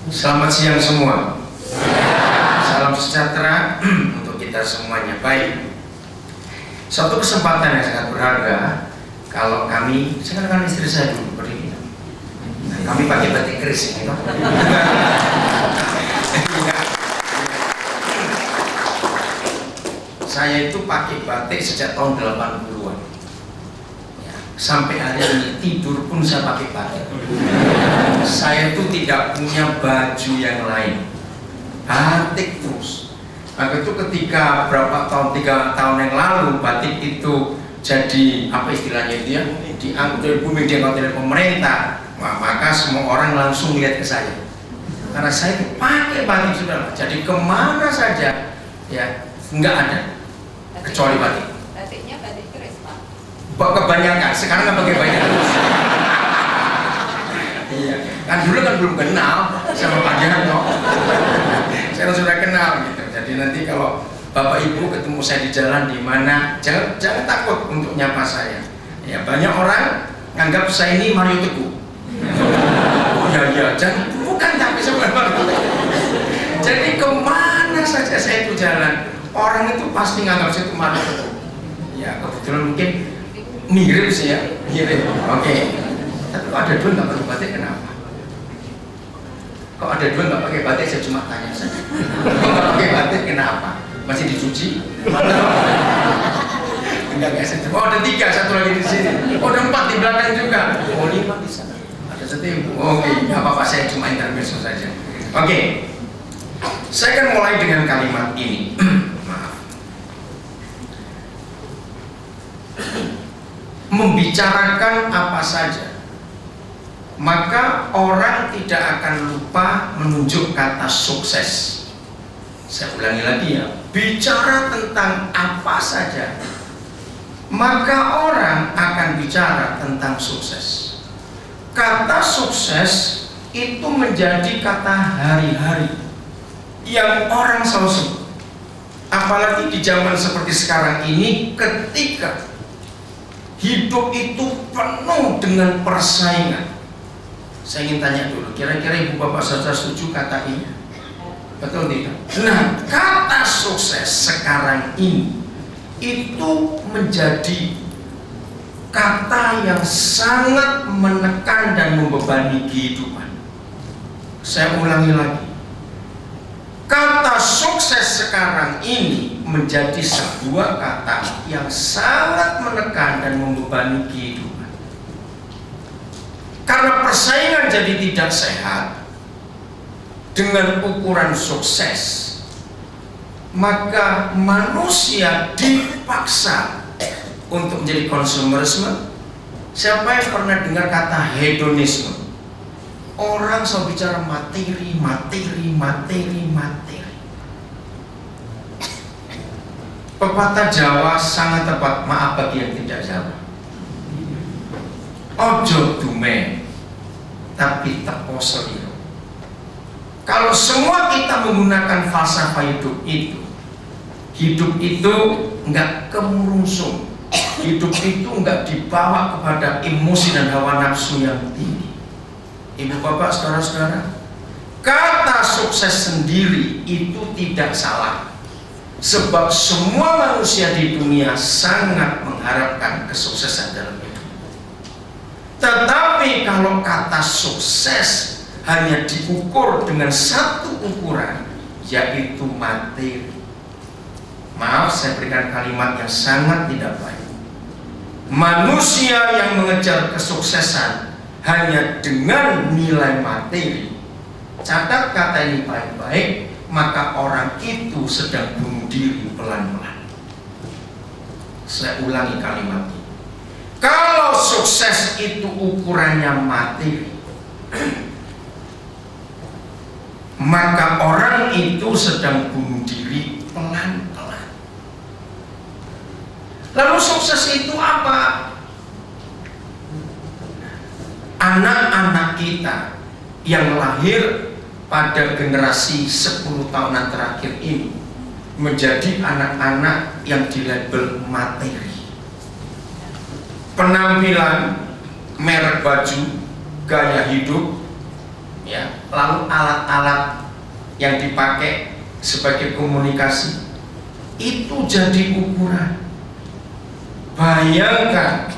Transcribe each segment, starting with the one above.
Selamat siang semua. Salam sejahtera untuk kita semuanya. Baik. Suatu kesempatan yang sangat berharga kalau kami, saya kenalkan istri saya dulu berdiri. Nah, kami pakai batik keris gitu. Saya itu pakai batik sejak tahun 80-an. Sampai hari ini tidur pun saya pakai batik. Saya itu tidak punya baju yang lain, batik terus. Maka itu ketika berapa tahun, 3 tahun yang lalu batik itu jadi apa istilahnya itu ya, diangkut dari bumi, diangkut dari pemerintah, maka semua orang langsung lihat ke saya. Karena saya itu pakai batik sudah, jadi kemana saja ya nggak ada kecuali batik. Batiknya batik keris Pak. Kebanyakan, sekarang nggak pakai banyak. Iya, kan dulu kan belum kenal sama Pak Jarno. Saya sudah kenal gitu. Jadi nanti kalau Bapak Ibu ketemu saya di jalan di mana, jangan takut untuk nyapa saya. Ya, banyak orang nganggap saya ini Mario Teguh. Oh ya, jangan, bukan, tapi sebenarnya. Jadi kemana saja saya itu jalan, orang itu pasti nganggap saya itu Mario Teguh. Ya, kebetulan mungkin mirip sih ya, mirip. Oke. Tapi kok ada dua nggak pakai batik, kenapa? Kok ada dua nggak pakai batik, saya cuma tanya saja. Kok nggak pakai batik, kenapa? Masih dicuci? Enggak biasa. Oh ada 3, satu lagi di sini. Oh ada 4 di belakang juga. Oh 5 di sana. Ada 1. Oke, nggak apa-apa, saya cuma intermezzo saja. Oke. Saya akan mulai dengan kalimat ini. Maaf. Membicarakan apa saja, maka orang tidak akan lupa menunjuk kata sukses. Saya ulangi lagi ya, bicara tentang apa saja, maka orang akan bicara tentang sukses. Kata sukses itu menjadi kata hari-hari yang orang selalu sebut. Apalagi di zaman seperti sekarang ini, ketika hidup itu penuh dengan persaingan. Saya ingin tanya dulu, kira-kira Ibu Bapak saja setuju kata ini? Betul tidak? Nah, kata sukses sekarang ini itu menjadi kata yang sangat menekan dan membebani kehidupan. Saya ulangi lagi. Kata sukses sekarang ini menjadi sebuah kata yang sangat menekan dan membebani kehidupan. Karena persaingan jadi tidak sehat dengan ukuran sukses, maka manusia dipaksa untuk menjadi konsumerisme. Siapa yang pernah dengar kata hedonisme? Orang selalu bicara materi, materi, materi, materi. Pepatah Jawa sangat tepat, maaf bagi yang tidak Jawa. Ojo dume, tapi teko seliro. Kalau semua kita menggunakan falsafah hidup itu enggak kemurungsung, hidup itu enggak dibawa kepada emosi dan hawa nafsu yang tinggi. Ibu bapak, saudara-saudara, kata sukses sendiri itu tidak salah, sebab semua manusia di dunia sangat mengharapkan kesuksesan dalam hidup. Tetapi kalau kata sukses hanya diukur dengan satu ukuran, yaitu materi. Maaf, saya berikan kalimat yang sangat tidak baik. Manusia yang mengejar kesuksesan hanya dengan nilai materi, catat kata ini baik-baik, maka orang itu sedang bunuh diri pelan-pelan. Saya ulangi kalimat ini. Kalau sukses itu ukurannya materi, maka orang itu sedang bunuh diri pelan-pelan. Lalu sukses itu apa? Anak-anak kita yang lahir pada generasi 10 tahunan terakhir ini menjadi anak-anak yang dilabel materi. Penampilan, merek baju, gaya hidup, ya. Lalu alat-alat yang dipakai sebagai komunikasi itu jadi ukuran. Bayangkan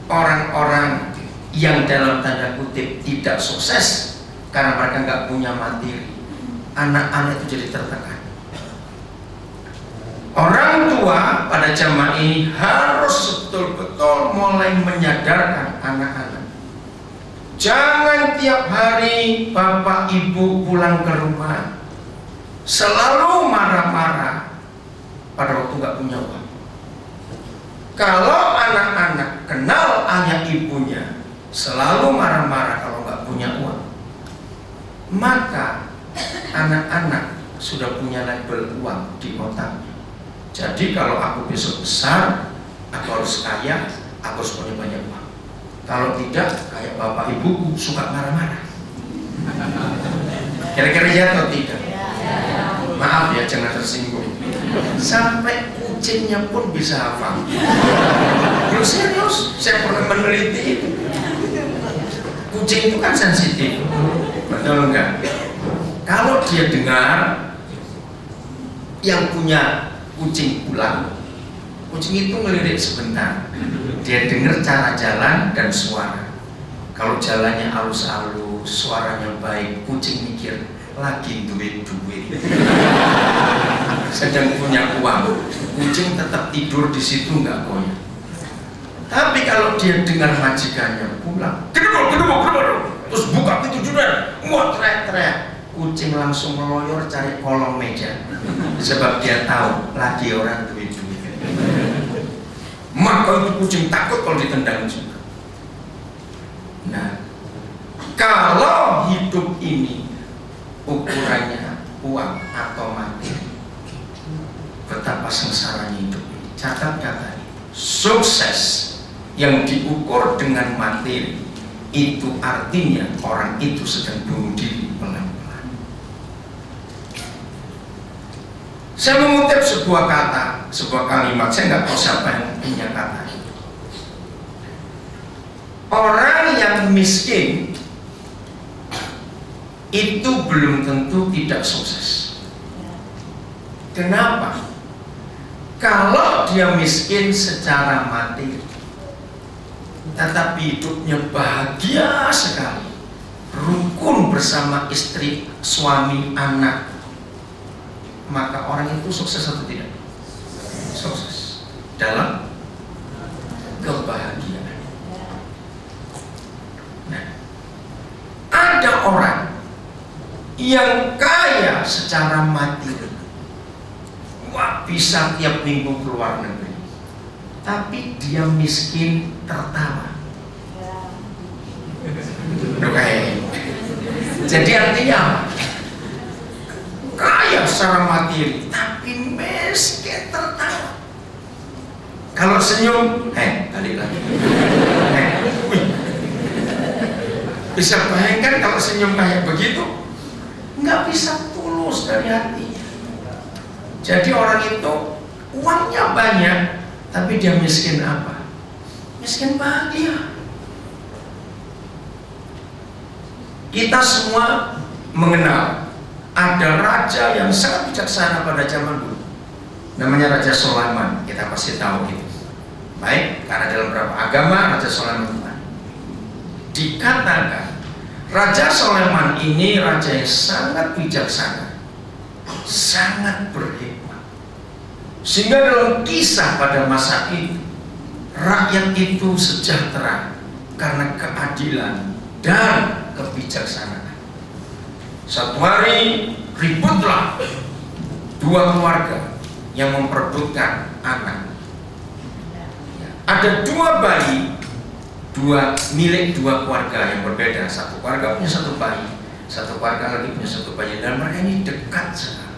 orang-orang yang dalam tanda kutip tidak sukses karena mereka nggak punya materi, anak-anak itu jadi tertekan. Orang tua pada zaman ini harus betul-betul mulai menyadarkan anak-anak. Jangan tiap hari bapak ibu pulang ke rumah selalu marah-marah pada waktu nggak punya uang. Kalau anak-anak kenal ayah ibunya selalu marah-marah kalau nggak punya uang, maka anak-anak sudah punya label uang di otaknya. Jadi kalau aku besok besar, aku harus kaya, aku harus punya banyak uang. Kalau tidak, kayak bapak ibuku suka marah-marah. Kira-kira ya atau tidak? Maaf ya, jangan tersinggung. Sampai kucingnya pun bisa hafal. Yo serius, saya pernah meneliti itu. Kucing itu kan sensitif, betul enggak? Kalau dia dengar yang punya kucing pulang, kucing itu ngelirik sebentar. Dia dengar cara jalan dan suara. Kalau jalannya halus-halus, suaranya baik, kucing mikir lagi duit-duit. Sedang punya uang, kucing tetap tidur di situ nggak goyah. Tapi kalau dia dengar majikannya pulang, kedua, terus buka pintu juga, muat teriak-teriak, kucing langsung meloyor cari kolong meja, sebab dia tahu lagi orang duit-duit. Maka itu kucing takut kalau ditendang juga. Nah, kalau hidup ini ukurannya uang atau mati, betapa sengsaranya hidup ini. Catat kata ini, sukses yang diukur dengan materi itu artinya orang itu sedang bunuh diri pelan-pelan. Saya mengutip sebuah kata, sebuah kalimat, saya nggak tahu siapa yang punya kata itu. Orang yang miskin itu belum tentu tidak sukses. Kenapa? Kalau dia miskin secara materi, tetapi hidupnya bahagia sekali, rukun bersama istri, suami, anak, maka orang itu sukses atau tidak? Sukses dalam kebahagiaan. Nah, ada orang yang kaya secara materi, wah bisa tiap minggu keluar negeri, tapi dia miskin tertawa. Jadi artinya apa? Kaya secara materi, tapi miskin tertawa. Kalau senyum, balik lagi. Bisa bayangkan kalau senyum kayak begitu, nggak bisa tulus dari hatinya. Jadi orang itu uangnya banyak, tapi dia miskin apa? Miskin bahagia. Kita semua mengenal ada raja yang sangat bijaksana pada zaman dulu, namanya Raja Sulaiman. Kita pasti tahu itu. Baik, karena dalam beberapa agama Raja Sulaiman dikatakan Raja Sulaiman ini raja yang sangat bijaksana, sangat berhikmat, sehingga dalam kisah pada masa itu rakyat itu sejahtera karena keadilan dan kebijaksanaan. Satu hari ributlah dua keluarga yang memperebutkan anak. Ada dua bayi, milik dua keluarga yang berbeda. Satu keluarga punya satu bayi, satu keluarga lagi punya satu bayi, dan mereka ini dekat sekali.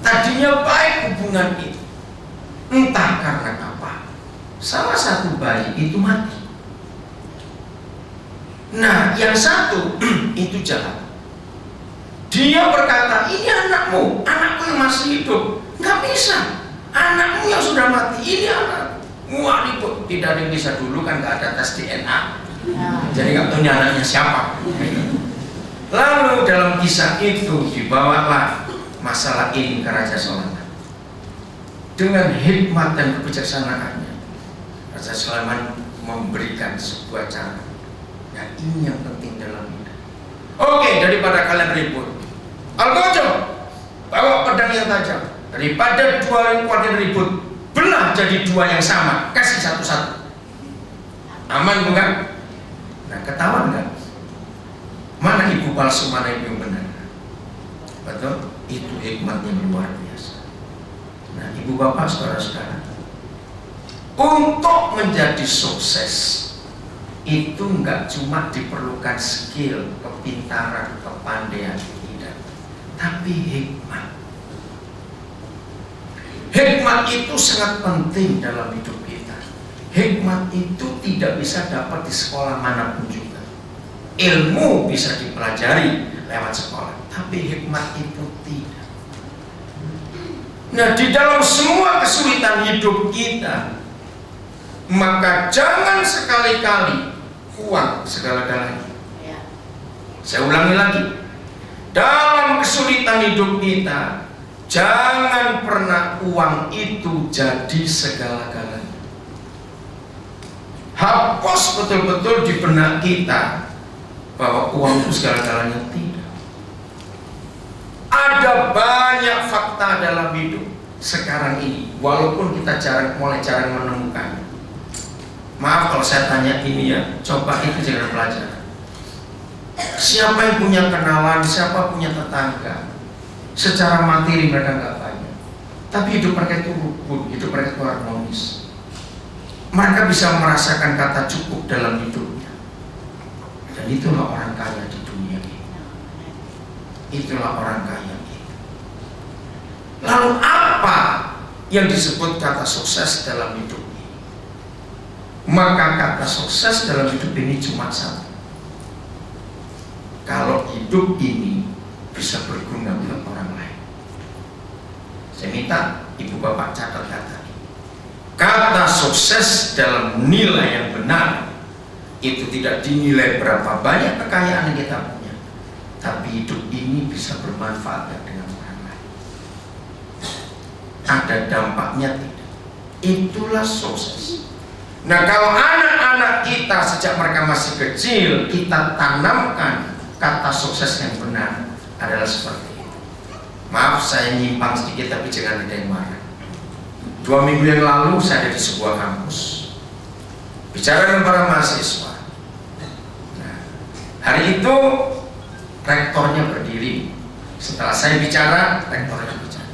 Tadinya baik hubungan itu, entah karena apa, salah satu bayi itu mati. Nah, yang satu itu jahat. Dia berkata, ini anakmu yang masih hidup. Nggak bisa, anakmu yang sudah mati, ini anakmu. Wah, ribut. Tidak ada yang bisa, dulu kan nggak ada tes DNA, jadi nggak tahu ini anaknya siapa. Lalu dalam kisah itu dibawalah masalah ini ke Raja Sulaiman. Dengan hikmat dan kebijaksanaannya, Raja Sulaiman memberikan sebuah cara. Nah, ini yang penting dalam hidup. Oke, daripada kalian ribut, Al-Qajo, bawa pedang yang tajam. Daripada dua yang kuat yang ribut, belah jadi dua yang sama, kasih satu-satu. Aman bukan? Nah, ketahuan nggak? Mana ibu palsu, mana ibu yang benar? Betul? Itu hikmat yang luar biasa. Nah, ibu bapak, saudara-saudara, untuk menjadi sukses itu nggak cuma diperlukan skill, kepintaran, kepandaian, tidak, tapi hikmat. Hikmat itu sangat penting dalam hidup kita. Hikmat itu tidak bisa dapat di sekolah manapun juga. Ilmu bisa dipelajari lewat sekolah, tapi hikmat itu tidak. Nah, di dalam semua kesulitan hidup kita, maka jangan sekali-kali uang segala-galanya. Saya ulangi lagi, dalam kesulitan hidup kita, jangan pernah uang itu jadi segala-galanya. Hapus betul-betul di benak kita bahwa uang itu segala-galanya. Tidak. Ada banyak fakta dalam hidup sekarang ini, walaupun kita mulai jarang menemukannya. Maaf kalau saya tanya ini ya, coba itu jangan pelajaran. Siapa yang punya kenalan, siapa punya tetangga, secara materi mereka nggak banyak, tapi hidup mereka itu rukun, hidup mereka itu harmonis. Mereka bisa merasakan kata cukup dalam hidupnya, dan itulah orang kaya di dunia ini. Itulah orang kaya kita. Lalu apa yang disebut kata sukses dalam hidup ini? Maka kata sukses dalam hidup ini cuma satu. Kalau hidup ini bisa berguna buat orang lain. Saya minta ibu bapak catat kata sukses dalam nilai yang benar itu tidak dinilai berapa banyak kekayaan yang kita punya, tapi hidup ini bisa bermanfaat dengan orang lain. Ada dampaknya tidak? Itulah sukses. Nah, kalau anak-anak kita sejak mereka masih kecil kita tanamkan kata sukses yang benar adalah seperti ini. Maaf saya nyimpang sedikit tapi jangan ada yang marah. 2 minggu yang lalu saya ada di sebuah kampus bicara dengan para mahasiswa. Nah, hari itu rektornya berdiri. Setelah saya bicara, rektornya bicara.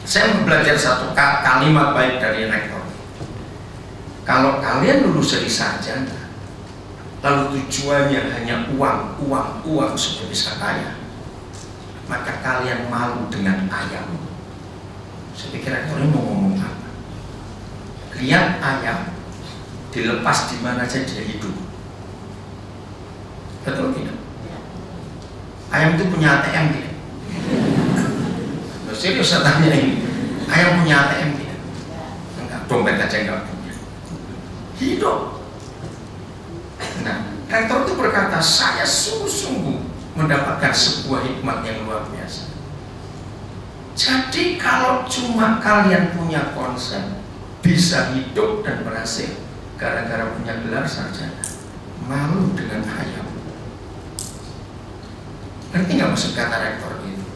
Saya belajar satu kalimat baik dari rektor. Kalau kalian lulus jadi sarjana, lalu tujuannya hanya uang supaya bisa kaya, maka kalian malu dengan ayam. Saya pikir rektor ini mau ngomong apa? Lihat ayam dilepas di mana saja dia hidup. Betul tidak? Ayam itu punya ATM tidak? Serius saya tanya ini. Ayam punya ATM tidak? Enggak, dompet aja enggak punya. Hidup. Nah, rektor itu berkata, saya sungguh-sungguh mendapatkan sebuah hikmat yang luar biasa. Jadi kalau cuma kalian punya konsep bisa hidup dan berhasil gara-gara punya gelar sarjana, malu dengan ayam. Ngerti nggak maksud kata rektor itu?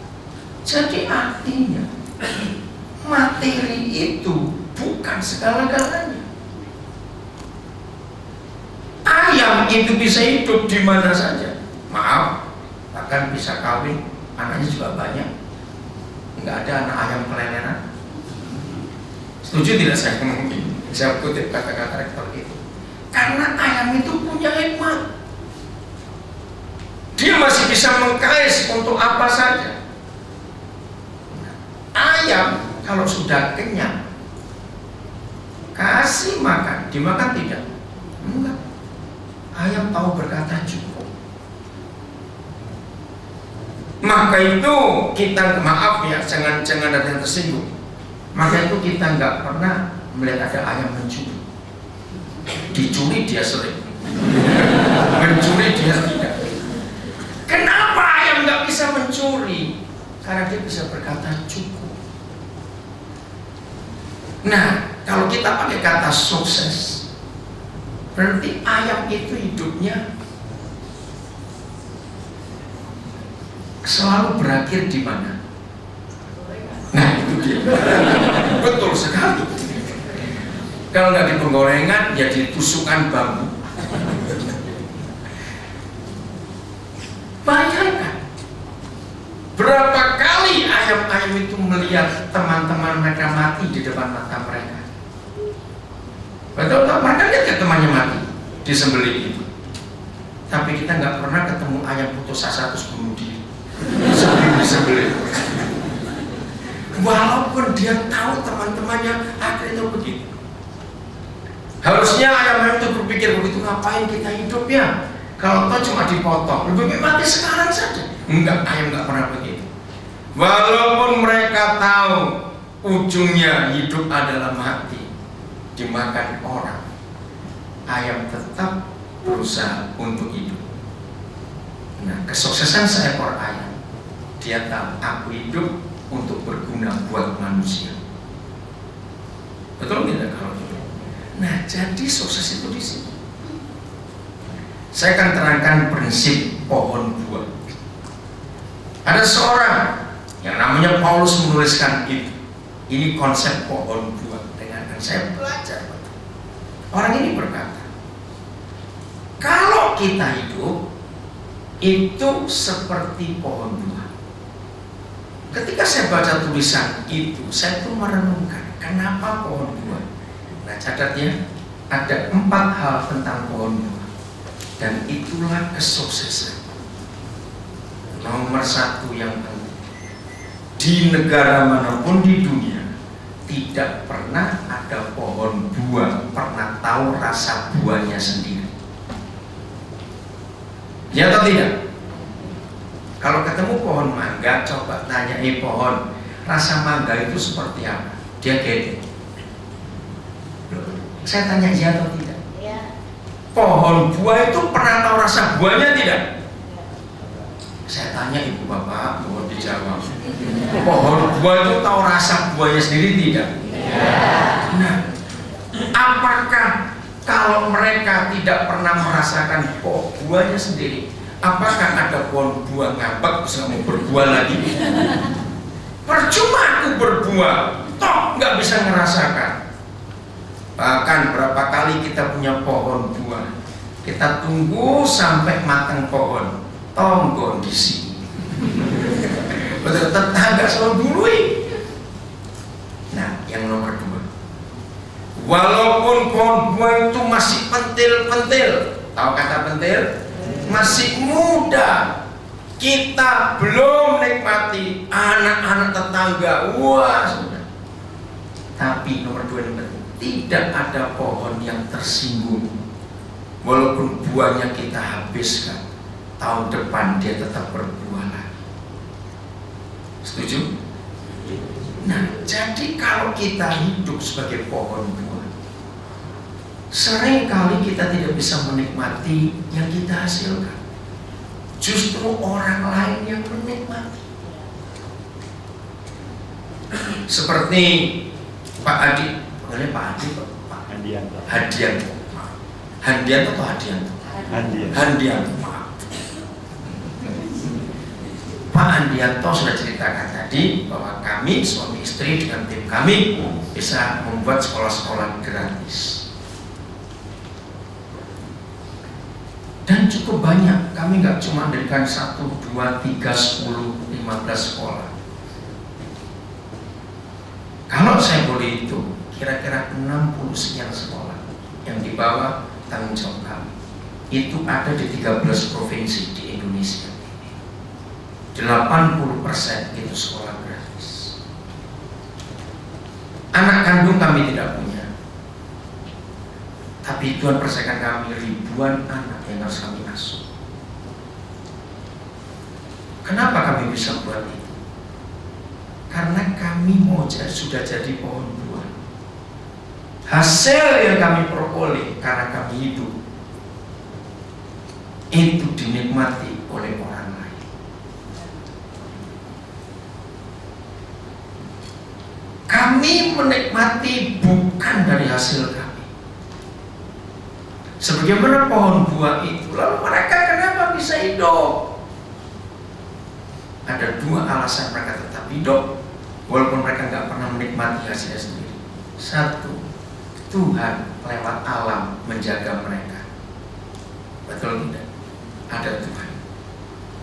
Jadi artinya materi itu bukan segala-galanya. Ayam itu bisa hidup di mana saja. Maaf, bahkan bisa kawin, anaknya juga banyak. Nggak ada anak ayam keleleran. Setuju tidak saya ngomong ini? Saya kutip kata-kata rektor itu. Karena ayam itu punya hikmat. Dia masih bisa mengkais untuk apa saja. Ayam kalau sudah kenyang, kasih makan, dimakan tidak? Enggak. Ayam tahu berkata cukup. Maka itu kita, maaf ya, jangan ada yang tersinggung. Maka itu kita nggak pernah melihat ada ayam mencuri. Dicuri dia sering, mencuri dia tidak. Kenapa? Karena dia bisa berkata cukup. Nah, kalau kita pakai kata sukses, berarti ayam itu hidupnya selalu berakhir di mana? Nah, itu dia. Betul sekali. Kalau nggak di penggorengan, ya di tusukan bambu. Bayangkan berapa kali ayam-ayam itu melihat teman-teman mereka mati di depan mata mereka. Betul, mereka lihat ya temannya mati disembelih itu. Tapi kita nggak pernah ketemu ayam putus asa terus bunuh diri sebelum disembelih. Walaupun dia tahu teman-temannya akhirnya begitu. Harusnya ayam-ayam itu berpikir begitu, ngapain kita hidup ya? Kalau toh cuma dipotong, lebih baik mati sekarang saja. Enggak, ayam enggak pernah begitu. Walaupun mereka tahu ujungnya hidup adalah mati, dimakan orang, ayam tetap berusaha untuk hidup. Nah, kesuksesan seekor ayam, dia tahu aku hidup untuk berguna buat manusia. Betul tidak kalau gitu? Nah, jadi sukses itu di sini. Saya akan terangkan prinsip pohon buah. Ada seorang yang namanya Paulus menuliskan itu. Ini konsep pohon buah. Dengarkan, saya belajar. Orang ini berkata, kalau kita hidup itu seperti pohon buah. Ketika saya baca tulisan itu, saya tuh merenungkan kenapa pohon buah. Nah, catat ya, ada 4 hal tentang pohon buah. Dan itulah kesuksesan. Nomor 1 yang penting, di negara manapun di dunia tidak pernah ada pohon buah pernah tahu rasa buahnya sendiri. Ya atau tidak? Kalau ketemu pohon mangga, coba tanya pohon, rasa mangga itu seperti apa? Dia gede. Saya tanya ya atau tidak? Pohon buah itu pernah tahu rasa buahnya tidak? Saya tanya ibu bapak, mohon dijawab. Pohon buah itu tahu rasa buahnya sendiri tidak? Nah, apakah kalau mereka tidak pernah merasakan buahnya sendiri, apakah ada pohon buah ngambek bisa mau berbuah lagi? Percuma aku berbuah, toh nggak bisa ngerasakan. Bahkan berapa kali kita punya pohon buah, kita tunggu sampai matang pohon, tonggon di sini. Betul, tetangga selalu dului. Nah, yang nomor 2, walaupun pohon buah itu masih pentil-pentil, tahu kata pentil? Masih muda, kita belum nikmati, anak-anak tetangga, wah sudah. Tapi nomor 2 yang penting, tidak ada pohon yang tersinggung. Walaupun buahnya kita habiskan, tahun depan dia tetap berbuah lagi. Setuju? Nah, jadi kalau kita hidup sebagai pohon buah, seringkali kita tidak bisa menikmati yang kita hasilkan. Justru orang lain yang menikmati. Seperti Pak Adi, panggilnya Pak Adi, Pak Handianto. Handianto atau Hadianto? Handianto. Pak Handianto sudah ceritakan tadi bahwa kami suami istri dengan tim kami bisa membuat sekolah-sekolah gratis. Dan cukup banyak, kami nggak cuma mendirikan 1, 2, 3, 10, 15 sekolah. Kalau saya boleh hitung, kira-kira 60 sekian sekolah yang di bawah tanggung jawab kami. Itu ada di 13 provinsi di Indonesia. 80% itu sekolah gratis. Anak kandung kami tidak punya, tapi Tuhan percayakan kami ribuan anak yang harus kami asuh. Kenapa kami bisa buat itu? Karena kami sudah jadi pohon buah. Hasil yang kami peroleh karena kami hidup itu dinikmati oleh orang lain. kami menikmati bukan dari hasil kami. Sebagaimana pohon buah itu, lalu mereka kenapa bisa hidup? Ada dua alasan mereka tetap hidup, walaupun mereka nggak pernah menikmati hasilnya sendiri. Satu, Tuhan lewat alam menjaga mereka. Betul tidak? Ada Tuhan.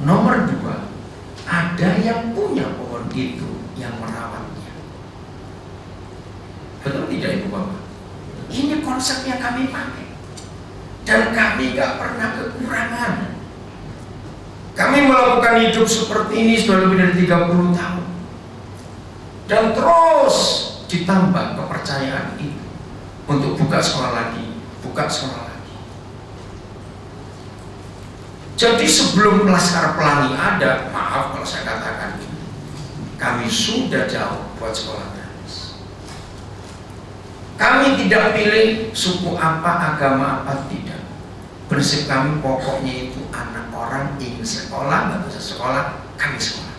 Nomor dua, ada yang punya pohon itu yang merawatnya. Betul tidak Ibu Bapak? Ini konsep yang kami pakai. Dan kami gak pernah kekurangan. Kami melakukan hidup seperti ini sudah lebih dari 30 tahun. Dan terus ditambah kepercayaan itu untuk buka sekolah lagi, buka sekolah lagi. Jadi sebelum Laskar Pelangi ada, maaf kalau saya katakan ini, kami sudah jauh buat sekolah gratis. Kami tidak pilih suku apa, agama apa, tidak. Prinsip kami pokoknya itu anak orang ingin sekolah, nggak bisa sekolah, kami sekolah.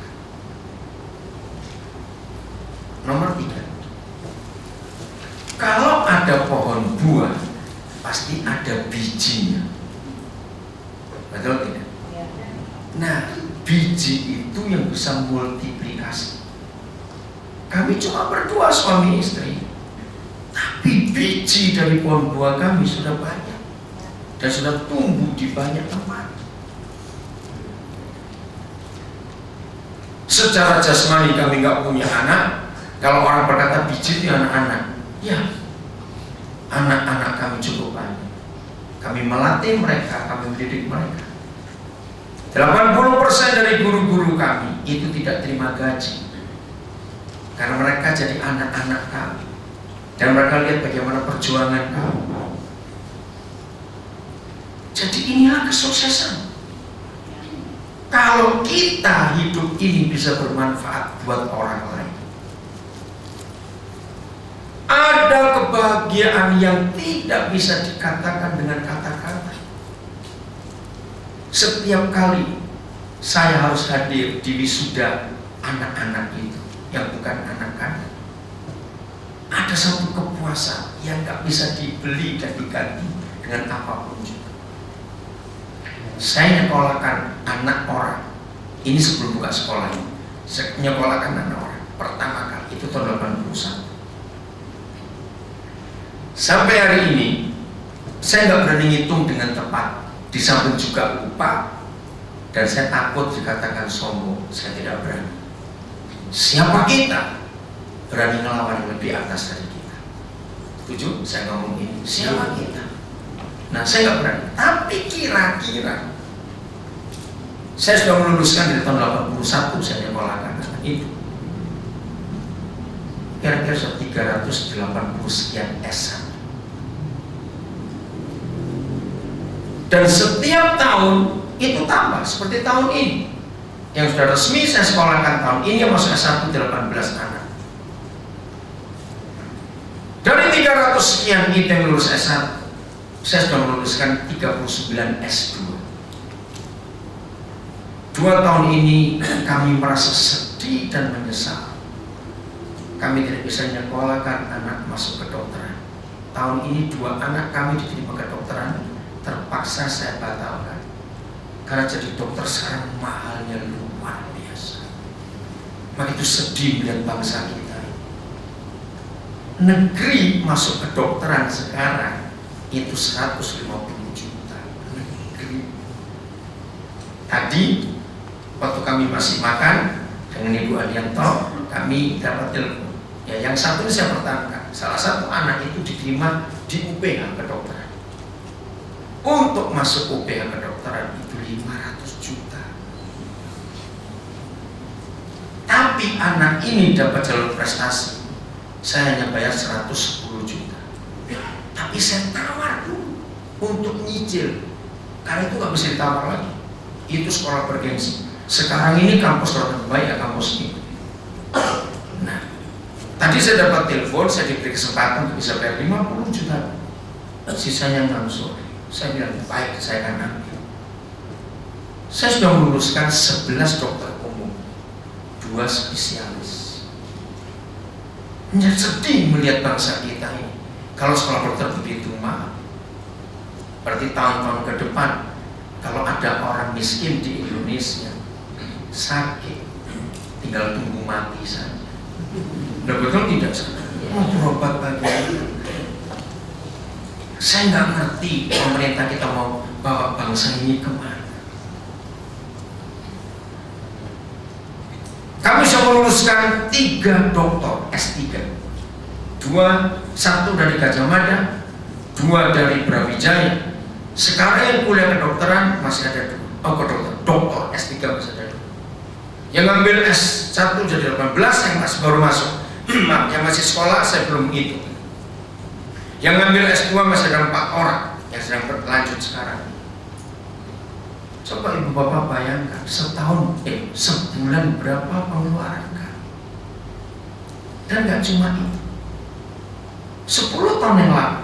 Nomor 3, kalau ada pohon buah pasti ada bijinya. Betul tidak? Nah, biji itu yang bisa multiplikasi. Kami cuma berdua suami istri, tapi biji dari pohon buah kami sudah banyak dan sudah tumbuh di banyak tempat. Secara jasmani kami nggak punya anak. Kalau orang berkata biji itu anak-anak, ya, anak-anak kami cukup banyak. Kami melatih mereka, kami mendidik mereka. 80% dari guru-guru kami itu tidak terima gaji, karena mereka jadi anak-anak kami dan mereka lihat bagaimana perjuangan kami. Jadi inilah kesuksesan. Kalau kita hidup ini bisa bermanfaat buat orang lain, ada kebahagiaan yang tidak bisa dikatakan dengan kata-kata. Setiap kali saya harus hadir di wisuda anak-anak itu yang bukan anak-anak, ada satu kepuasan yang gak bisa dibeli dan diganti dengan apapun juga. Saya nyekolahkan anak orang ini sebelum buka sekolah ini. Saya nyekolahkan anak orang pertama kali itu tahun 81. Sampai hari ini saya nggak berani ngitung dengan tepat, di samping juga lupa, dan saya takut dikatakan sombong. Saya tidak berani. Siapa kita berani ngelawan yang lebih atas dari kita? Setuju? Saya ngomong ini. Siapa kita? Nah, saya nggak berani. Tapi kira-kira saya sudah meluluskan dari tahun 81, saya nyekolahkan anak itu. Kira-kira sudah 380 sekian S1. Dan setiap tahun itu tambah, seperti tahun ini yang sudah resmi saya sekolahkan tahun ini yang masuk S1 18 anak. Dari 300 sekian itu yang lulus S1, saya sudah meluluskan 39 S2. 2 tahun ini kami merasa sedih dan menyesal. Kami tidak bisa menyekolahkan anak masuk kedokteran. Tahun ini 2 anak kami diterima kedokteran, terpaksa saya batalkan. Karena jadi dokter sekarang mahalnya luar biasa. Begitu sedih melihat bangsa kita. Negeri masuk kedokteran sekarang itu 150 juta. Negeri. Tadi waktu kami masih makan dengan Ibu Adianto, kami dapat telepon. Ya, yang satu saya pertahankan. Salah satu anak itu diterima di UPH kedokteran. Untuk masuk UPH kedokteran itu 500 juta. Tapi anak ini dapat jalur prestasi. Saya hanya bayar 110 juta. Tapi saya tawar dulu untuk nyicil. Karena itu nggak bisa ditawar lagi. Itu sekolah bergengsi. Sekarang ini kampus terbaik ya kampus ini. Nah, tadi saya dapat telepon, saya diberi kesempatan untuk bisa bayar 50 juta. Sisanya ngangsur. Saya bilang, baik, saya akan ambil. Saya sudah meluluskan 11 dokter umum, 2 spesialis. sedih melihat bangsa kita ini. Kalau sekolah dokter begitu mahal, berarti tahun-tahun ke depan kalau ada orang miskin di Indonesia sakit, tinggal tunggu mati saja. Nah, betul tidak sih? Mau berobat bagaimana? Saya nggak ngerti pemerintah kita mau bawa bangsa ini kemana. Kami bisa meluluskan 3 doktor S3, 1 dari Gajah Mada, 2 dari Brawijaya. Sekarang yang kuliah kedokteran masih ada 2. Oh, dokter S3 masih ada 2. Yang ngambil S1 jadi 18, yang masih baru masuk. Yang masih sekolah saya belum hitung. Yang ngambil S2 masih ada 4 orang yang sedang berlanjut sekarang. Coba ibu bapak bayangkan, sebulan berapa pengeluaran kan? Dan nggak cuma itu. 10 tahun yang lalu,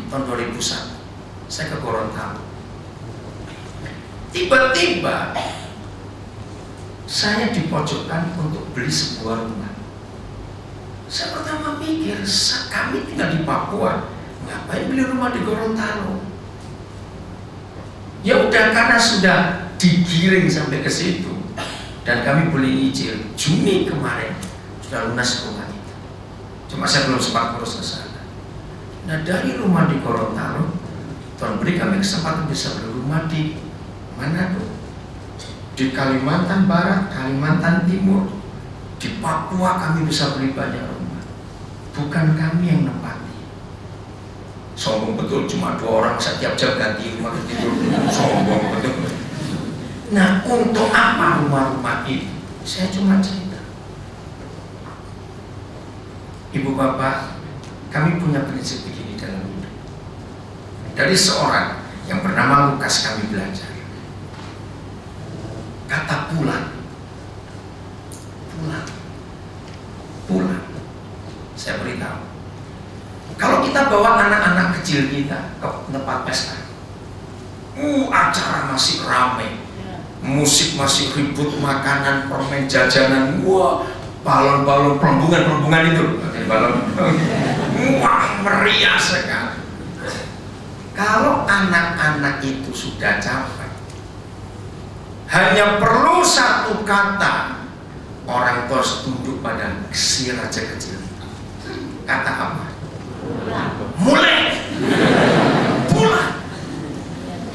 tahun 2001, saya ke Gorontalo. Tiba-tiba saya dipojokkan untuk beli sebuah rumah. Saya pertama pikir, kami tinggal di Papua, ngapain beli rumah di Gorontalo? Ya udah, karena sudah digiring sampai ke situ dan kami boleh nyicil. Juni kemarin sudah lunas rumah itu. Cuma saya belum sempat ngurus ke sana. Nah, dari rumah di Gorontalo, Tuhan beri kami kesempatan bisa beli rumah di Manado, di Kalimantan Barat, Kalimantan Timur, di Papua kami bisa beli banyak rumah. Bukan kami yang nempati. Sombong betul, cuma 2 orang setiap jam ganti rumah tidur. Sombong betul. Nah, untuk apa rumah-rumah itu? Saya cuma cerita. Ibu bapak, kami punya prinsip begini dalam hidup. Dari seorang yang bernama Lukas kami belajar. Kata pulang. Saya beritahu. Kalau kita bawa anak-anak kecil kita ke tempat pesta, acara masih ramai, musik masih ribut, makanan, permen, jajanan, balon-balon, pelembungan itu, balon, meriah sekali. Kalau anak-anak itu sudah capek, hanya perlu 1 kata, orang tua harus tunduk pada si raja kecil. Kata apa? Mulai pulang,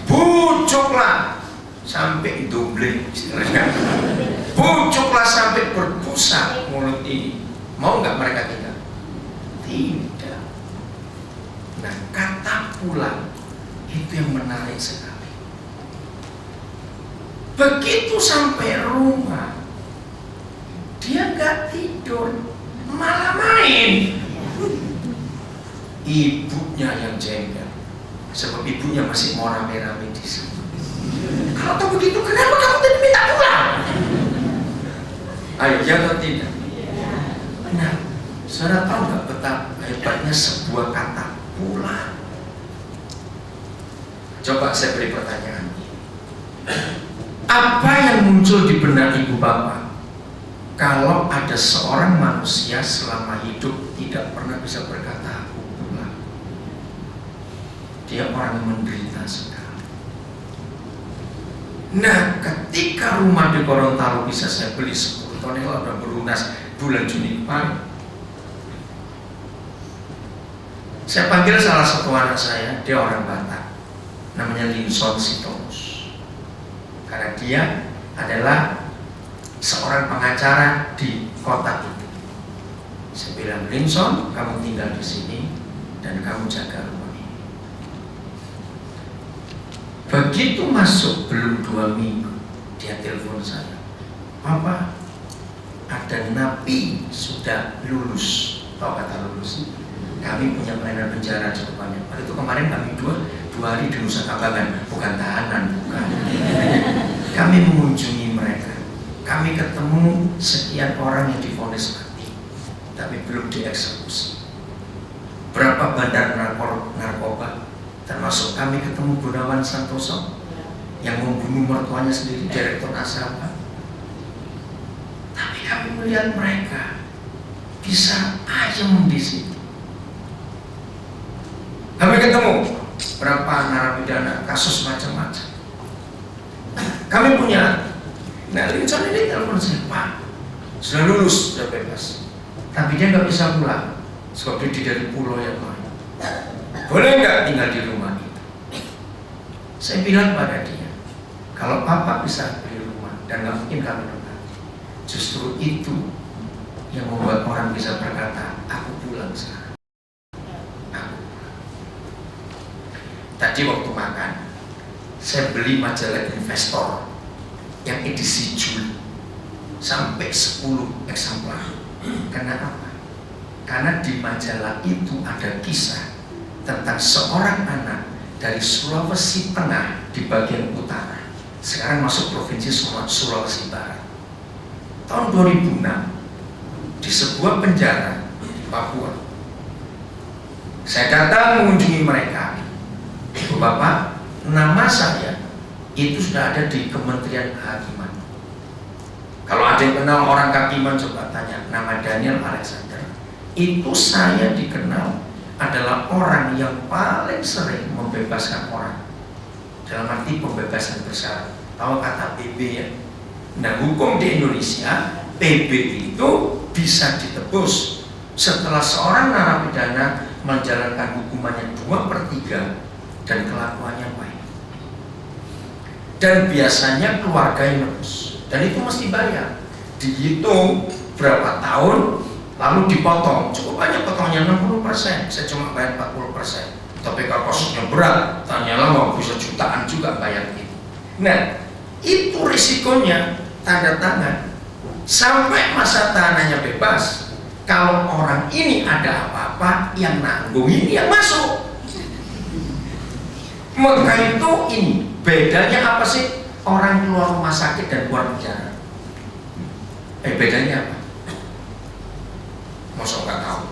bujuklah sampai doble, bujuklah sampai berbusa mulut ini. Mau nggak mereka tinggal? Tidak. Nah, kata pulang itu yang menarik sekali. Begitu sampai rumah, dia nggak tidur, malah main. Ibunya yang jengkel, sebab ibunya masih mau rame-rame di sini. Kalau tahu begitu, kenapa kamu tadi minta pulang? Ayo, ya atau tidak? Nah, saudara tahu nggak betapa hebatnya sebuah kata pulang? Coba saya beri pertanyaan. Apa yang muncul di benak ibu bapak kalau ada seorang manusia selama hidup tidak pernah bisa berkata dia orang yang menderita sekali. Nah, ketika rumah di Gorontalo bisa saya beli 10 tahun yang lalu dan berlunas bulan Juni kemarin, saya panggil salah satu anak saya, dia orang Batak, namanya Linson Sitorus, karena dia adalah seorang pengacara di kota itu. Saya bilang, Linson, kamu tinggal di sini dan kamu jaga rumah. Begitu masuk belum 2 minggu, dia telepon saya, Papa, ada napi sudah lulus. Tahu kata lulus? Kami punya pelayanan penjara di depannya. Itu kemarin kami 2 hari di Nusa Kambangan, bukan tahanan, bukan. Kami mengunjungi mereka. Kami ketemu sekian orang yang divonis mati, tapi belum dieksekusi. Berapa bandar narkoba? Termasuk kami ketemu Gunawan Santoso yang membunuh mertuanya sendiri, direktur asrama. Tapi kami melihat mereka bisa ayem di situ. Kami ketemu berapa narapidana kasus macam-macam. Kami punya, nah Lincoln ini telepon saya, Pak, sudah lulus, sudah bebas, tapi dia nggak bisa pulang, sebab dia dari pulau yang lain. Boleh nggak tinggal di rumah itu? Saya bilang pada dia, kalau Papa bisa beli rumah dan nggak mungkin kami dengar, justru itu yang membuat orang bisa berkata, aku pulang sekarang. Aku. Tadi waktu makan, saya beli majalah investor yang edisi Juli sampai 10 eksemplar. Karena apa? Karena di majalah itu ada kisah tentang seorang anak dari Sulawesi Tengah di bagian utara, sekarang masuk provinsi Sulawesi Barat. Tahun 2006 di sebuah penjara di Papua, saya datang mengunjungi mereka. Bapak, nama saya itu sudah ada di Kementerian Kehakiman. Kalau ada yang kenal orang kehakiman, coba tanya, nama Daniel Alexander. Itu saya dikenal adalah orang yang paling sering membebaskan orang, dalam arti pembebasan bersyarat. Tahu kata PB ya? Nah, hukum di Indonesia PB itu bisa ditebus setelah seorang narapidana menjalankan hukumannya 2/3 dan kelakuannya baik. Dan biasanya keluarga yang nebus, dan itu mesti bayar. Dihitung berapa tahun, lalu dipotong. Cukup banyak potongnya 60%, saya cuma bayar 40%. Tapi kalau kasusnya berat, tanyalah mau bisa jutaan juga bayar itu. Nah, itu risikonya tanda tangan sampai masa tahanannya bebas. Kalau orang ini ada apa-apa, yang nanggung ini yang masuk. Maka itu ini bedanya apa sih orang keluar rumah sakit dan keluar penjara? Bedanya apa? Masa nggak tahu?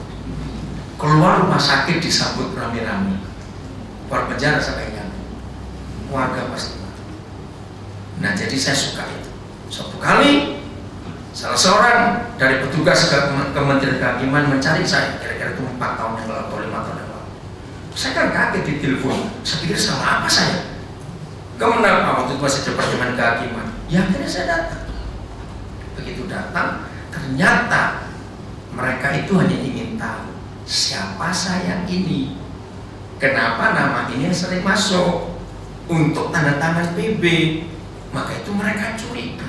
Keluar rumah sakit disambut rame-rame, keluar penjara sampai nyampe, warga pasti. Nah, jadi saya suka itu. Suatu kali salah seorang dari petugas Kementerian Kehakiman mencari saya, kira-kira itu 4 tahun yang lalu atau 5 tahun yang lalu. Saya kan kaget di telepon, saya pikir salah apa saya? Kenapa waktu itu masih Departemen Kehakiman? Ya akhirnya saya datang. Begitu datang, ternyata mereka itu hanya ingin tahu siapa saya ini, kenapa nama ini yang sering masuk untuk tanda tangan PB. Maka itu mereka curiga.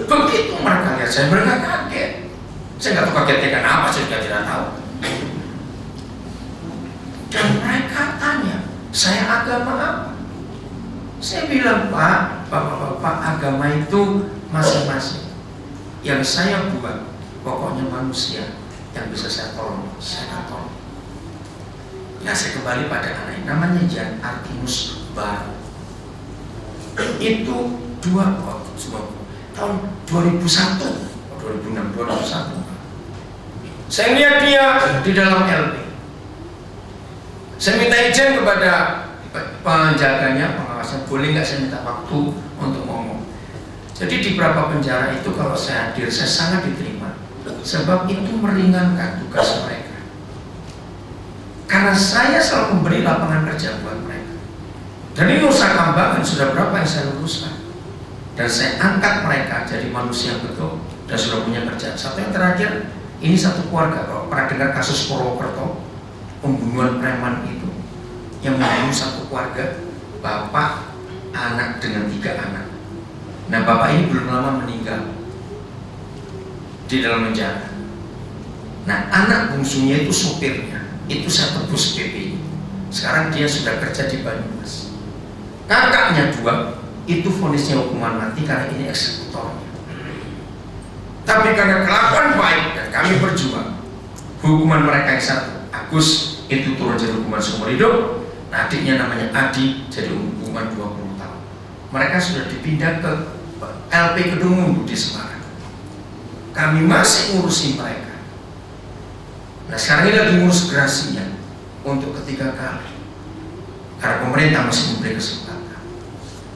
Begitu mereka lihat saya, mereka kaget. Saya nggak tahu kagetnya kenapa, saya juga tidak tahu. Dan mereka tanya, saya agama apa? Saya bilang, Pak, Bapak-bapak, agama itu masing-masing. Yang saya buat, pokoknya manusia yang bisa saya tolong, saya tolong. Nah, saya kembali pada anak ini, namanya Jan Artinus Baru. Itu tahun 2001, 2006, 2001. Saya lihat dia di dalam LP. Saya minta izin kepada penjaganya, pengawasan, boleh nggak saya minta waktu untuk ngomong. Jadi di beberapa penjara itu kalau saya hadir, saya sangat diterima, sebab itu meringankan tugas mereka. Karena saya selalu memberi lapangan kerja buat mereka. Dan ini Nusa Kambangan sudah berapa yang saya luruskan, dan saya angkat mereka jadi manusia yang betul dan sudah punya kerjaan. Sampai yang terakhir, ini satu keluarga. Kalau pernah dengar kasus Purwokerto, pembunuhan preman itu yang membunuh satu keluarga, bapak, anak dengan 3 anak. Nah, bapak ini belum lama meninggal di dalam penjara. Nah, anak bungsunya itu supirnya, itu saya tebus PP. Sekarang dia sudah kerja di Banyumas. Kakaknya 2, itu vonisnya hukuman mati karena ini eksekutornya. Tapi karena kelakuan baik dan kami berjuang, hukuman mereka yang 1, Agus, itu turun jadi hukuman seumur hidup. Nah, adiknya namanya Adi jadi hukuman 20 tahun. Mereka sudah dipindah ke LP Kedung Mundu di Semarang. Kami masih ngurusin mereka. Nah, sekarang ini lagi ngurus gerasinya untuk ketiga kali, karena pemerintah masih memberi kesempatan.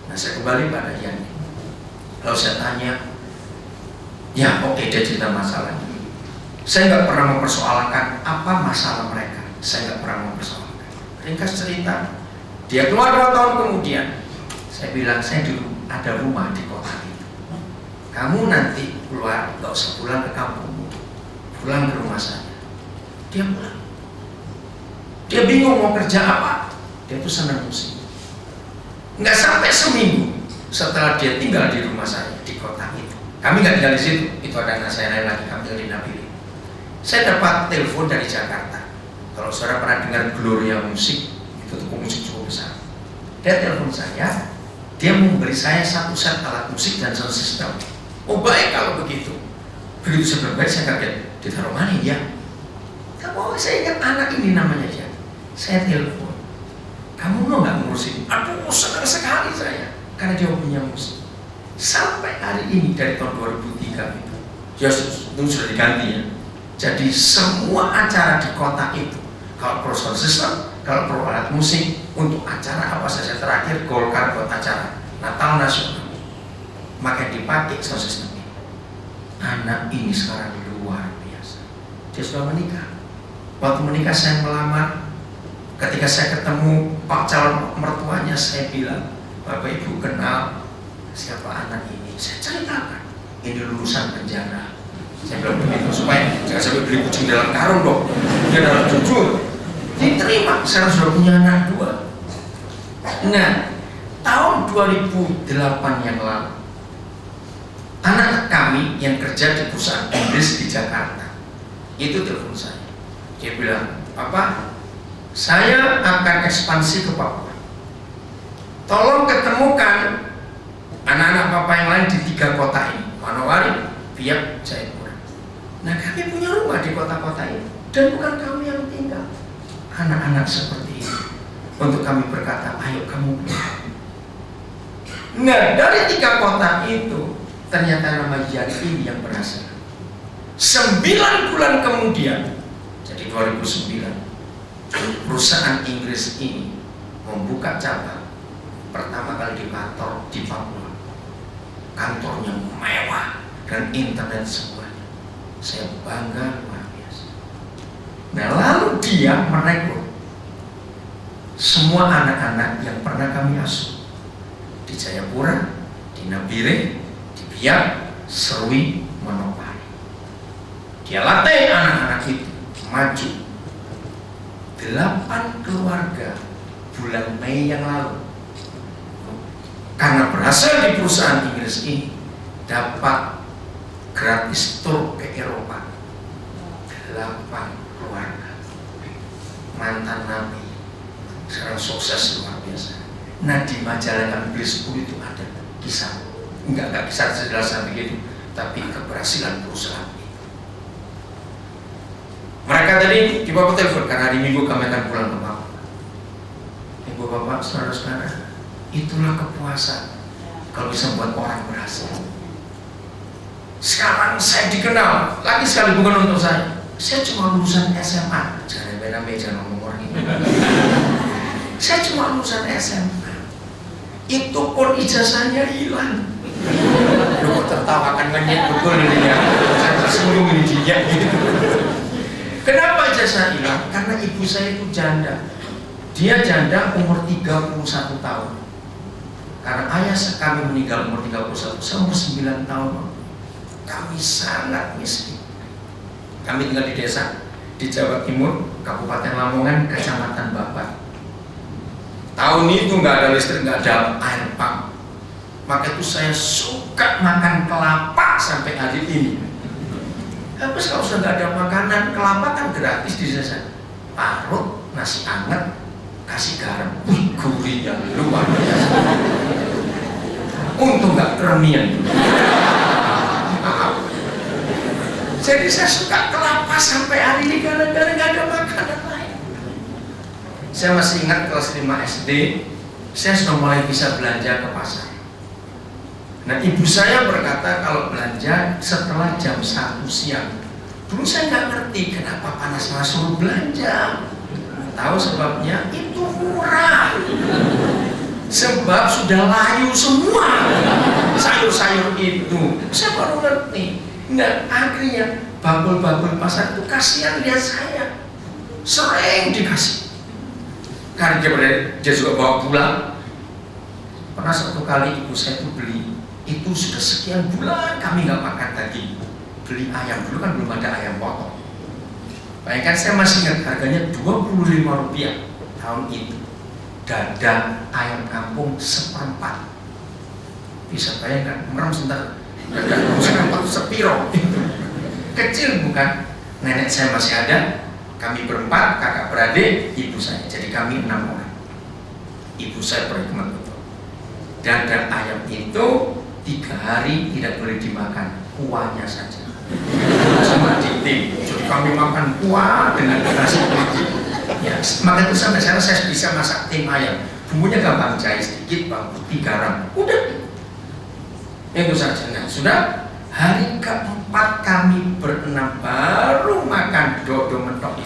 Nah, saya kembali pada Yani. Lalu saya tanya, ya oke, dia cerita masalahnya. Saya nggak pernah mempersoalkan apa masalah mereka. Saya nggak pernah mempersoalkan. Ringkas cerita, dia keluar 2 tahun kemudian. Saya bilang, saya dulu ada rumah di kota itu. Kamu nanti keluar, nggak usah pulang ke kampung, pulang ke rumah saya. Dia pulang. Dia bingung mau kerja apa. Dia tuh senang musik. Nggak sampai seminggu setelah dia tinggal di rumah saya di kota itu. Kami nggak tinggal di situ. Itu ada anak saya lain lagi, kami tinggal di Nabili. Saya dapat telepon dari Jakarta. Kalau saudara pernah dengar Gloria Musik, itu toko musik cukup besar. Dia telepon saya, dia memberi saya 1 set alat musik dan sound system. Oh baik kalau begitu. Begitu saya berbaik, saya kaget. Ditaruh mana ya? Oh saya ingat anak ini namanya dia. Saya telepon. Kamu mau nggak ngurusin? Aduh senang sekali saya, karena dia punya musik. Sampai hari ini dari tahun 2003 itu, ya itu sudah diganti ya. Jadi semua acara di kota itu, kalau pro sound system, kalau pro alat musik, untuk acara apa saja, terakhir Golkar buat acara Natal Nasional, maka dipakai sound system ini. Anak ini sekarang luar biasa. Dia sudah menikah. Waktu menikah saya melamar. Ketika saya ketemu Pak calon mertuanya, saya bilang, Bapak Ibu kenal siapa anak ini? Saya ceritakan, ini lulusan penjara. Saya bilang begitu supaya jangan sampai beli kucing dalam karung dong. Dia dalam jujur. Diterima, sekarang sudah punya anak 2. Nah, tahun 2008 yang lalu, anak kami yang kerja di perusahaan Inggris di Jakarta itu telepon saya. Dia bilang, Papa, saya akan ekspansi ke Papua. Tolong ketemukan anak-anak Papa yang lain di 3 kota ini, Manowari, Biak, Jayapura. Nah kami punya rumah di kota-kota ini, dan bukan kami yang tinggal. Anak-anak seperti ini, untuk kami berkata, ayo kamu pulang. Nah dari 3 kota itu, ternyata nama Yari ini yang berhasil. 9 bulan kemudian, jadi 2009, perusahaan Inggris ini membuka cabang pertama kali di kantor di Papua. Kantornya mewah dan internet semuanya. Saya bangga luar biasa. Nah lalu dia merekrut semua anak-anak yang pernah kami asuh di Jayapura, di Nabire, di Biak, Serui, Manopari. Dia latih anak-anak itu maju. 8 keluarga bulan Mei yang lalu, karena berhasil di perusahaan Inggris ini, dapat gratis tur ke Eropa. 8 keluarga mantan nabi sekarang sukses luar biasa. Nah di majalah kami beli 10 itu ada kisah, enggak kisah sejelas begitu, tapi keberhasilan perusahaan. Mereka tadi di Bapak telepon karena hari Minggu kami akan pulang ke Bapak. Ibu Bapak, saudara-saudara, itulah kepuasan kalau bisa buat orang berhasil. Sekarang saya dikenal lagi sekali, bukan untuk saya. Saya cuma lulusan SMA. Jangan beda meja ngomong orang ini. Saya cuma lulusan SMA. Itu pun ijazahnya hilang. Lu kok tertawakan ngenyek betul ini ya. Saya tersinggung ini dia gitu. Kenapa ijazah hilang? Karena ibu saya itu janda. Dia janda umur 31 tahun. Karena ayah kami meninggal umur 31, saya umur 9 tahun. Kami sangat miskin. Kami tinggal di desa di Jawa Timur, Kabupaten Lamongan, Kecamatan Babat. Tahun itu nggak ada listrik, nggak ada air pump. Maka itu saya suka makan kelapa sampai hari ini. Habis kalau sudah nggak ada makanan, kelapa kan gratis di desa. Parut, nasi anget, kasih garam, gurih yang luar biasa. Untung nggak kremian. Jadi saya suka kelapa sampai hari ini gara-gara nggak ada makanan lain. Saya masih ingat kelas 5 SD, saya sudah mulai bisa belanja ke pasar. Nah ibu saya berkata kalau belanja setelah jam 1 siang. Dulu saya nggak ngerti kenapa panas suruh belanja. Tahu sebabnya? Itu murah. Sebab sudah layu semua sayur-sayur itu. Saya baru ngerti. Nah, akhirnya bakul-bakul pasar itu kasihan lihat saya, sering dikasih. Karena dia juga bawa pulang. Pernah satu kali ibu saya itu beli, itu sudah sekian bulan kami nggak makan daging. Beli ayam, dulu kan belum ada ayam potong. Bayangkan, saya masih ingat harganya Rp25 tahun itu. Dada ayam kampung seperempat. Bisa bayangkan, merem sebentar. Dada ayam seperempat sepiro. Kecil bukan? Nenek saya masih ada, kami berempat, kakak beradik, ibu saya. Jadi kami 6 orang. Ibu saya berhikmat betul. Dada ayam itu 3 hari tidak boleh dimakan, kuahnya saja. Cuma ditim. Jadi kami makan kuah dengan nasi putih. Ya, maka itu sampai sekarang saya bisa masak tim ayam. Bumbunya gampang, jahe sedikit, bawang putih, garam. Udah. Itu saja. Nah, sudah hari keempat kami berenam baru makan dodo mentok.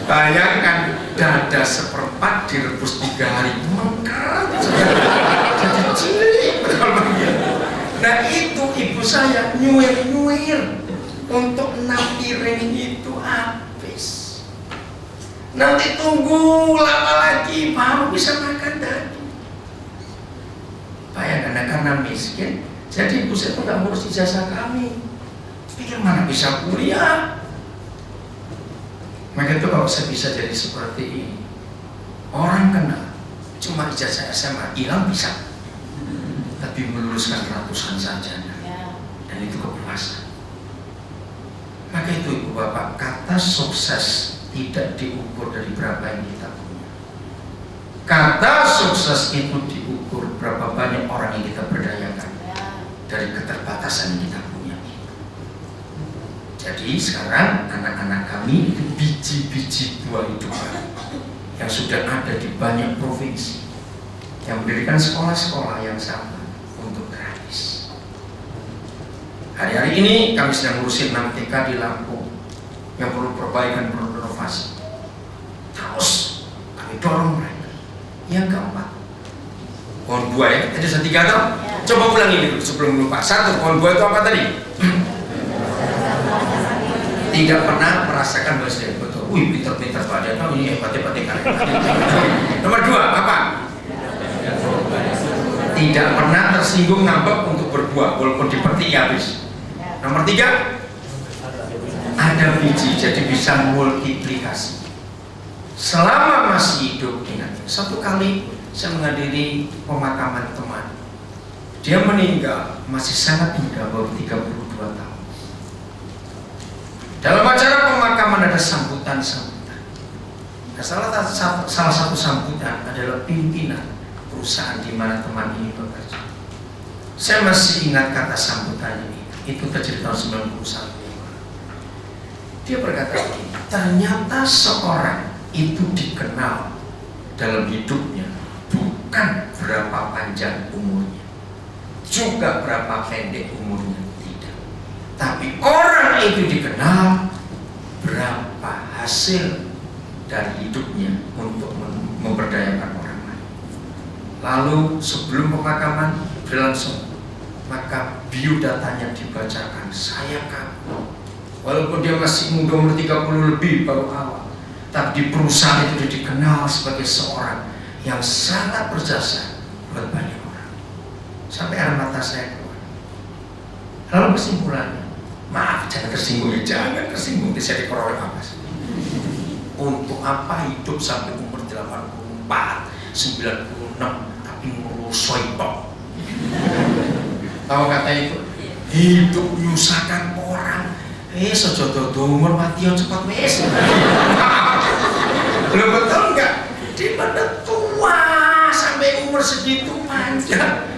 Bayangkan, dada seperempat direbus 3 hari, mengkeret jadi cilik betul begitu. Nah, itu ibu saya nyuir-nyuir untuk 6 piring itu habis. Nanti tunggu lama lagi baru bisa makan daging. Bayangkan, karena miskin, jadi ibu saya itu nggak ngurus ijazah kami. Pikir mana bisa kuliah? Maka itu kalau saya bisa jadi seperti ini, orang kenal cuma ijazah SMA hilang bisa, tapi meluluskan ratusan sarjana, dan itu kepuasan. Maka itu ibu bapak, kata sukses tidak diukur dari berapa yang kita punya. Kata sukses itu diukur berapa banyak orang yang kita berdayakan dari keterbatasan yang kita punya. Jadi sekarang anak-anak kami itu biji-biji buah hidup yang sudah ada di banyak provinsi, yang mendirikan sekolah-sekolah yang sama untuk gratis. Hari-hari ini kami sedang ngurusin 6 TK di Lampung yang perlu perbaikan, perlu renovasi. Terus kami dorong mereka. Yang keempat, pohon buah ya, tadi ada 3 toh? Coba ulangi dulu sebelum lupa. 1, pohon buah itu apa tadi? Tidak pernah merasakan bahwa saya betul. Wih, pinter-pinter Pak, dia tahu ini hebat-hebat ikan. Nomor 2, apa? Tidak pernah tersinggung ngambek untuk berbuah, walaupun dipetik habis. Nomor 3, ada biji, jadi bisa multiplikasi. Selama masih hidup, ingat, satu kali saya menghadiri pemakaman teman. Dia meninggal masih sangat muda, baru 32 tahun. Dalam acara pemakaman ada sambutan-sambutan. Nah, salah satu sambutan adalah pimpinan perusahaan di mana teman ini bekerja. Saya masih ingat kata sambutan ini. Itu terjadi tahun 91. Dia berkata begini, ternyata seorang itu dikenal dalam hidupnya bukan berapa panjang umurnya, juga berapa pendek umurnya. Tapi orang itu dikenal berapa hasil dari hidupnya untuk memberdayakan orang lain. Lalu sebelum pemakaman berlangsung, maka biodatanya dibacakan. Saya kagum, walaupun dia masih muda, umur 30 lebih baru awal, tapi di perusahaan itu dia dikenal sebagai seorang yang sangat berjasa buat banyak orang. Sampai air mata saya keluar. Lalu kesimpulannya, maaf, jangan tersinggung ya, jangan tersinggung. Saya diperoleh apa sih? Untuk apa hidup sampai umur 84, 96, tapi ngurus soipok? Tahu kata itu? Hidup menyusahkan orang. Sejodoh umur mati yang cepat wes. Belum betul enggak? Di mana tua sampai umur segitu panjang,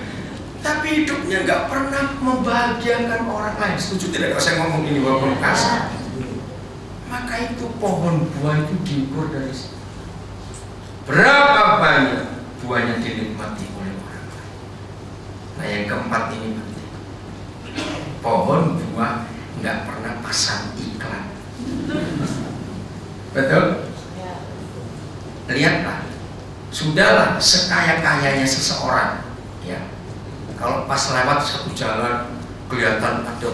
tapi hidupnya nggak pernah membahagiakan orang lain. Setuju tidak kalau saya ngomong ini walaupun kasar? Maka itu pohon buah itu diukur dari berapa banyak buahnya dinikmati oleh orang lain. Nah, yang keempat ini penting. Pohon buah nggak pernah pasang iklan. Betul? Lihatlah, sudahlah sekaya-kayanya seseorang, ya. Kalau pas lewat satu jalan kelihatan ada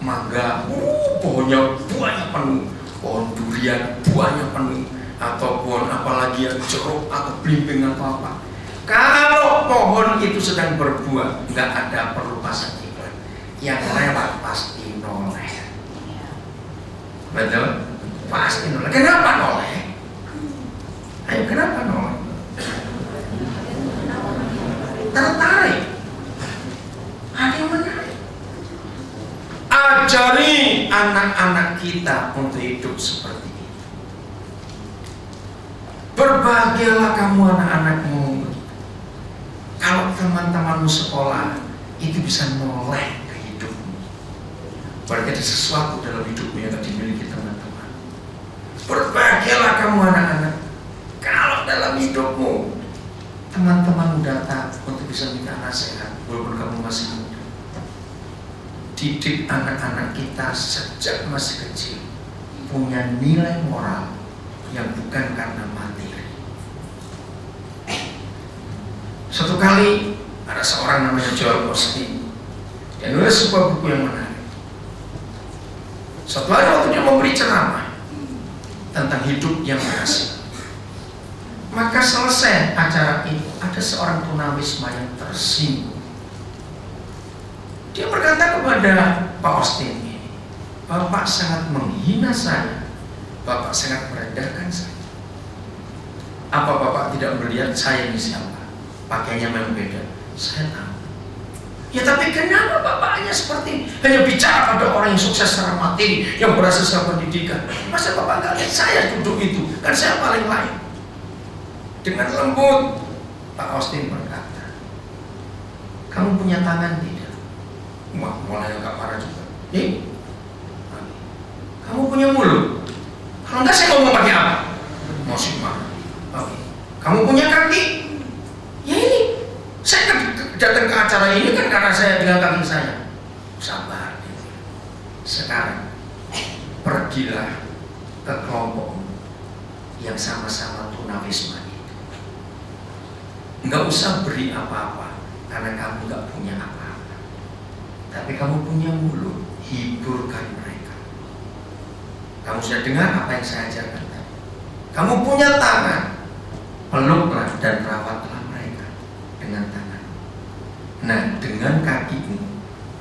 mangga, pohonnya buahnya penuh, pohon durian buahnya penuh, atau pohon apalagi yang jeruk atau belimbing atau apa. Kalau pohon itu sedang berbuah, nggak ada perlu pasang iklan, yang lewat pasti noleh. Betul? Pasti noleh. Kenapa noleh? Ayo, kenapa noleh? Tertarik. Ada yang menarik. Ajari anak-anak kita untuk hidup seperti itu. Berbahagialah kamu anak-anakmu kalau teman-temanmu sekolah itu bisa noleh ke hidupmu. Berarti ada sesuatu dalam hidupmu yang dimiliki teman-teman. Berbahagialah kamu anak-anak kalau dalam hidupmu teman-temanmu datang untuk bisa minta nasihat walaupun kamu masih muda. Didik anak-anak kita sejak masih kecil punya nilai moral yang bukan karena materi. Suatu kali ada seorang namanya Joel Osteen, dia nulis sebuah buku yang menarik. Suatu hari waktu dia memberi ceramah tentang hidup yang berhasil, maka selesai acara itu ada seorang tunawisma yang tersinggung. Dia berkata kepada Pak Osteen ini, Bapak sangat menghina saya, Bapak sangat merendahkan saya. Apa Bapak tidak melihat saya ini siapa? Pakainya memang beda, saya tahu. Ya tapi kenapa Bapak hanya seperti hanya bicara pada orang yang sukses secara materi, yang berhasil secara pendidikan? Masa Bapak nggak lihat saya duduk itu? Kan saya paling lain. Dengan lembut Pak Osteen berkata, kamu punya tangan tidak? Wah, mulai agak parah juga. Kamu punya mulut? Kalau enggak saya ngomong pakai apa? Masih marah. Oke. Kamu punya kaki? Ya ini, saya datang ke acara ini kan karena saya dengan kaki saya. Sabar. Sekarang pergilah ke kelompok yang sama-sama tunawisma itu. Enggak usah beri apa-apa karena kamu enggak punya apa-apa. Tapi kamu punya mulut, hiburkan mereka. Kamu sudah dengar apa yang saya ajarkan tadi. Kamu punya tangan, peluklah dan rawatlah mereka dengan tangan. Nah, dengan kakimu,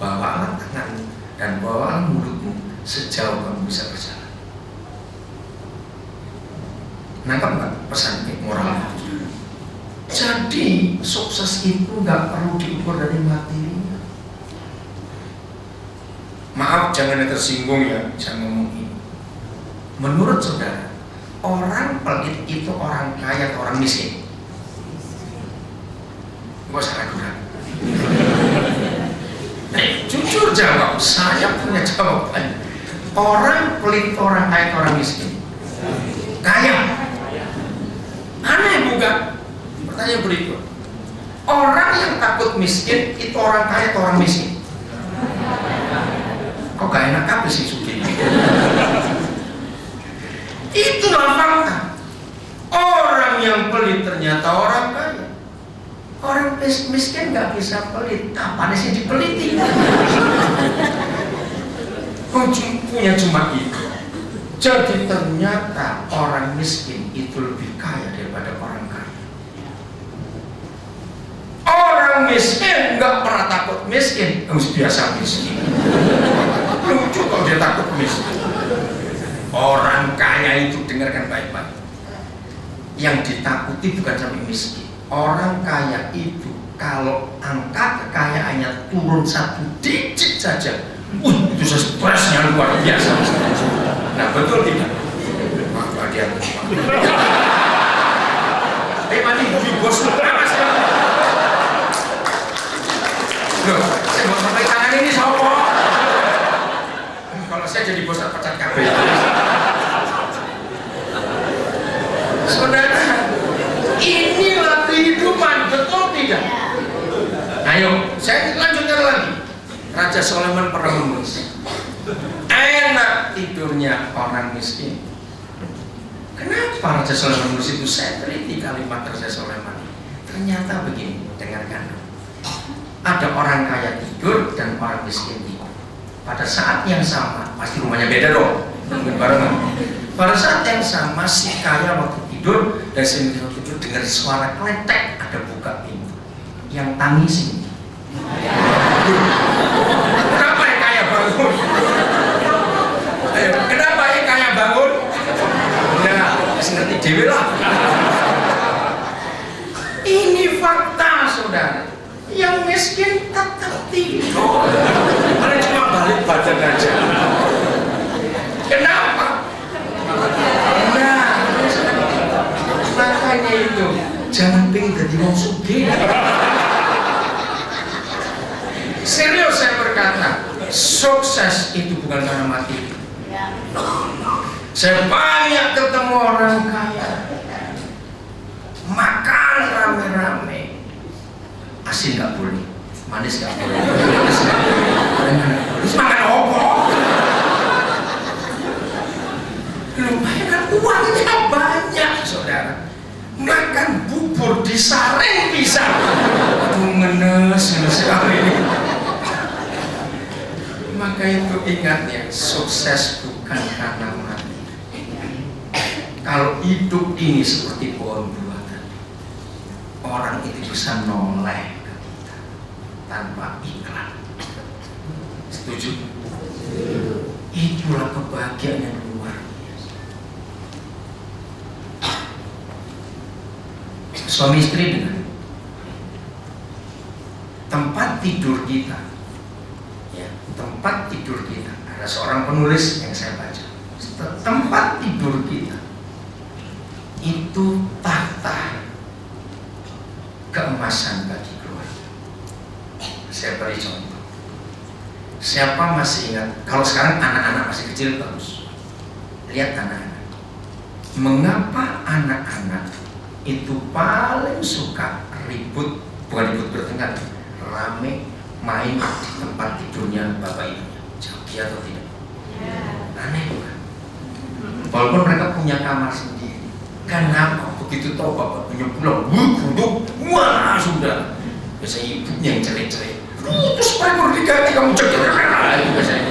bawalah tanganmu dan bawalah mulutmu sejauh kamu bisa berjalan. Nangkap nggak pesan moral itu? Jadi sukses itu nggak perlu diukur dari materinya. Maaf, jangan tersinggung ya, saya ngomong ini. Menurut saudara, orang pelit itu orang kaya atau orang miskin? Gak usah ragu-ragu. Jujur jawab, saya punya jawaban. Orang pelit, orang kaya, orang miskin? Kaya. Aneh bukan? Pertanyaan berikut. Orang yang takut miskin itu orang kaya atau orang miskin? Kok gak enak apa sih Suki? Itulah fakta. Orang yang pelit ternyata orang kaya. Orang miskin gak bisa pelit. Apaan sih dipeliti? Punya cuma itu. Jadi ternyata orang miskin itu lebih kaya daripada orang kaya. Orang miskin gak pernah takut miskin, harus biasa miskin. Lucu kalau dia takut miskin. Orang kaya itu, dengarkan baik-baik, yang ditakuti bukan sampai miskin. Orang kaya itu kalau angka kekayaannya turun 1 digit saja, itu stresnya luar biasa. Nah, betul tidak? Maka dia mati di bos awas ya. Loh, saya mau sampai tangan ini sopo. Kalau saya jadi bos pecat kabel. Saudara, inilah kehidupan, betul tidak? Ayo, saya lanjutkan lagi. Raja Salomo pernah menulis, enak tidurnya orang miskin. Kenapa Raja Salomo menulis itu? Saya teliti kalimat Raja Salomo. Ternyata begini, dengarkan. Ada orang kaya tidur dan orang miskin tidur. pada saat yang sama, pasti rumahnya beda dong, mungkin barengan. Pada saat yang sama si kaya waktu tidur dan si miskin waktu tidur dengar suara kletek, ada buka pintu. Yang tangis ini. Kenapa yang kaya bangun? Ayo, kenapa yang kaya bangun? Ya, ngerti dewe lah. Ini fakta, saudara. Yang miskin tetap tidur. Karena cuma balik badan aja. Kenapa? Nah, makanya itu jangan pengen jadi wong sugih. Serius saya berkata, sukses itu bukan karena mati. Saya banyak ketemu orang kaya, makan rame-rame, asin nggak boleh, manis nggak boleh, terus makan apa? Lumayan uangnya banyak, saudara. Makan bubur disaring bisa. Aduh, ngenes sekali ini. Maka itu ingat ya, sukses bukan karena mati. Kalau hidup ini seperti pohon buah tadi, orang itu bisa noleh ke kita tanpa iklan. Setuju? Itulah kebahagiaan yang luar biasa. Suami istri dengan tempat tidur kita, ya, tempat tidur kita. Ada seorang penulis yang saya baca, tempat tidur kita itu tahta keemasan bagi keluarga. Saya beri contoh. Siapa masih ingat? Kalau sekarang anak-anak masih kecil bagus. Lihat anak-anak. Mengapa anak-anak itu paling suka ribut, bukan ribut bertengkar, rame main di tempat tidurnya bapak ibunya? Jauh atau tidak? Aneh bukan? Walaupun mereka punya kamar sendiri. Kenapa begitu tahu bapaknya pulang, duduk, wah sudah. Biasanya ibunya yang cerai-cerai. Terus mereka diganti kamu cerai, itu biasanya.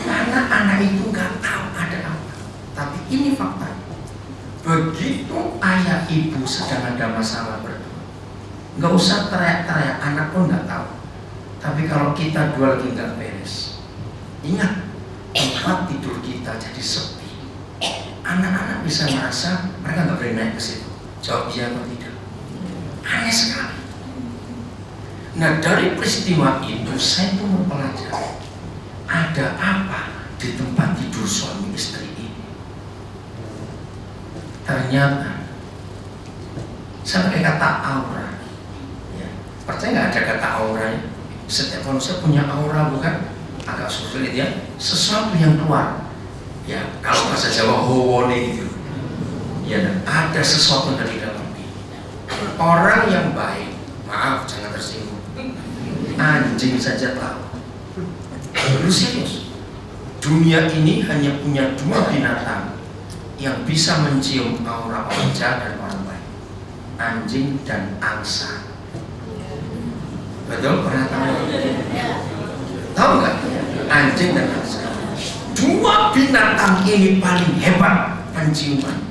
Karena anak itu nggak tahu ada apa. Tapi ini fakta. Begitu ayah ibu sedang ada masalah berdua, nggak usah teriak-teriak, anak pun nggak tahu. Tapi kalau kita dua lagi nggak beres, ingat tempat tidur kita jadi sepi. Anak-anak bisa merasa mereka nggak boleh naik ke situ. Jawab iya atau tidak? Aneh sekali. Nah, dari peristiwa itu saya pun mempelajari ada apa di tempat tidur suami istri ini. Ternyata saya pakai kata aura, ya. Percaya nggak ada kata aura ya? Setiap manusia punya aura, bukan? Agak sulit ya, sesuatu yang keluar. Ya, kalau bahasa Jawa howone gitu. Ya, dan ada sesuatu dari dalam diri. Orang yang baik, maaf jangan tersinggung, anjing saja tahu. Lu serius? Dunia ini hanya punya dua binatang yang bisa mencium aura orang jahat dan orang baik, anjing dan angsa. Betul? Pernah tahu? Tahu nggak? Anjing dan angsa. Dua binatang ini paling hebat penciuman.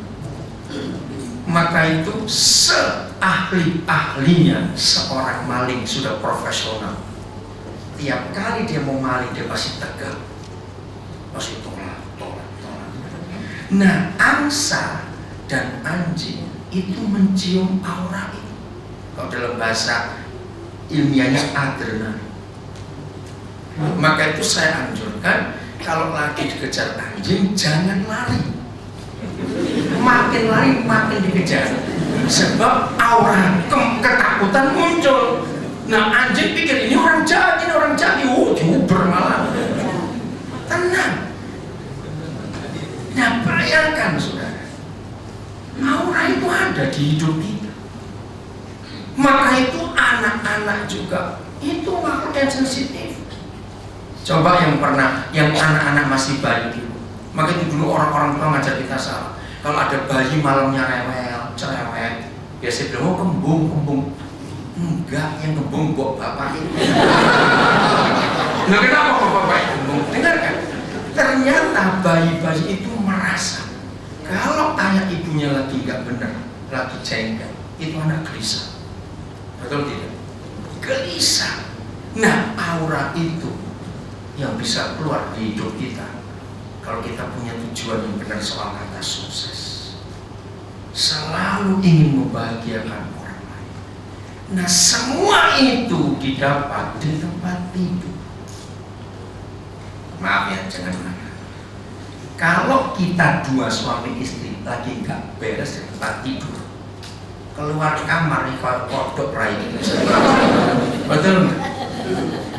Maka itu seahli-ahlinya seorang maling sudah profesional. Tiap kali dia mau maling dia pasti tegak, pasti tolak. Nah, angsa dan anjing itu mencium aura itu. Kalau dalam bahasa ilmiahnya adrenalin. Maka itu saya anjurkan, kalau lagi dikejar anjing jangan lari. Makin lari makin dikejar. Sebab aura ketakutan muncul. Nah, anjing pikir ini orang jahat, diuber malah. Tenang. Nah, bayangkan saudara, aura itu ada di hidup kita. Maka itu anak-anak juga itu makhluk yang sensitif. Coba yang anak-anak masih bayi dulu. Maka itu dulu orang-orang tua ngajar kita salah. Kalau ada bayi malamnya rewel, cerewet, biasanya bilang, oh kembung. Enggak, yang kembung bapak itu. Nah, kenapa bapak itu? Dengarkan, ternyata bayi-bayi itu merasa kalau ayah ibunya lagi nggak benar, lagi jengkel, itu anak gelisah. Betul tidak? Gelisah. Nah, aura itu yang bisa keluar di hidup kita kalau kita punya tujuan yang benar soal kata sukses. Selalu ingin membahagiakan orang lain. Nah, semua itu didapat di tempat tidur. Maaf ya, jangan marah. Kalau kita dua suami istri lagi nggak beres di tempat tidur, keluar kamar nih kalau kodok rai gitu. Betul nggak?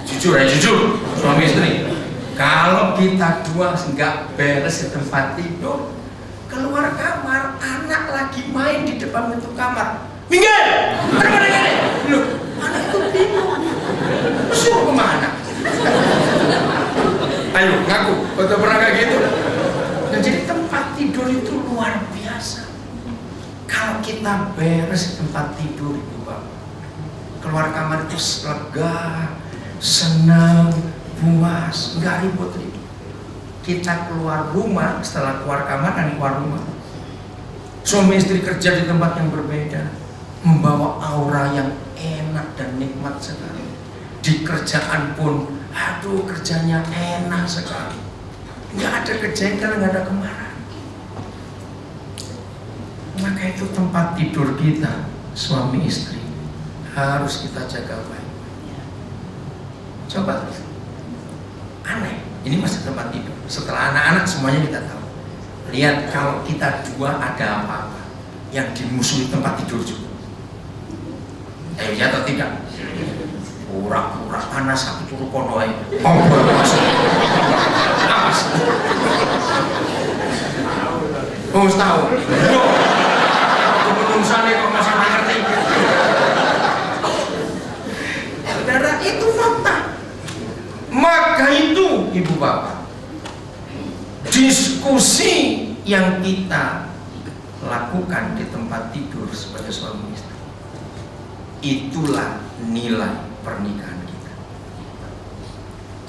Jujur ya, jujur suami istri. Kalau kita dua nggak beres di tempat tidur, keluar kamar, anak lagi main di depan pintu kamar. Minggir! Loh, anak itu bingung. Suruh kemana? Ayo ngaku, betul pernah kayak gitu? Dan jadi tempat tidur itu luar biasa. Kalau kita beres tempat tidur itu Bapak, keluar kamar itu lega, senang, puas, nggak ribut-ribut. Kita keluar rumah, setelah keluar kamar dan keluar rumah, suami istri kerja di tempat yang berbeda, membawa aura yang enak dan nikmat sekali. Di kerjaan pun, aduh kerjanya enak sekali, nggak ada kejengkelan, nggak ada kemarahan. Maka itu tempat tidur kita, suami istri, harus kita jaga baik. Coba, aneh, ini masih tempat tidur. Setelah anak-anak semuanya kita tahu. Lihat kalau kita dua ada apa-apa yang dimusuhi tempat tidur juga. Ya atau tidak? Pura-pura panas aku turu kono ae. Ngobrol masuk. Awas. Oh, tahu. Menungsane kok masih ngerti. Saudara, itu fakta. Maka itu ibu bapak, diskusi yang kita lakukan di tempat tidur sebagai suami istri, itulah nilai pernikahan kita.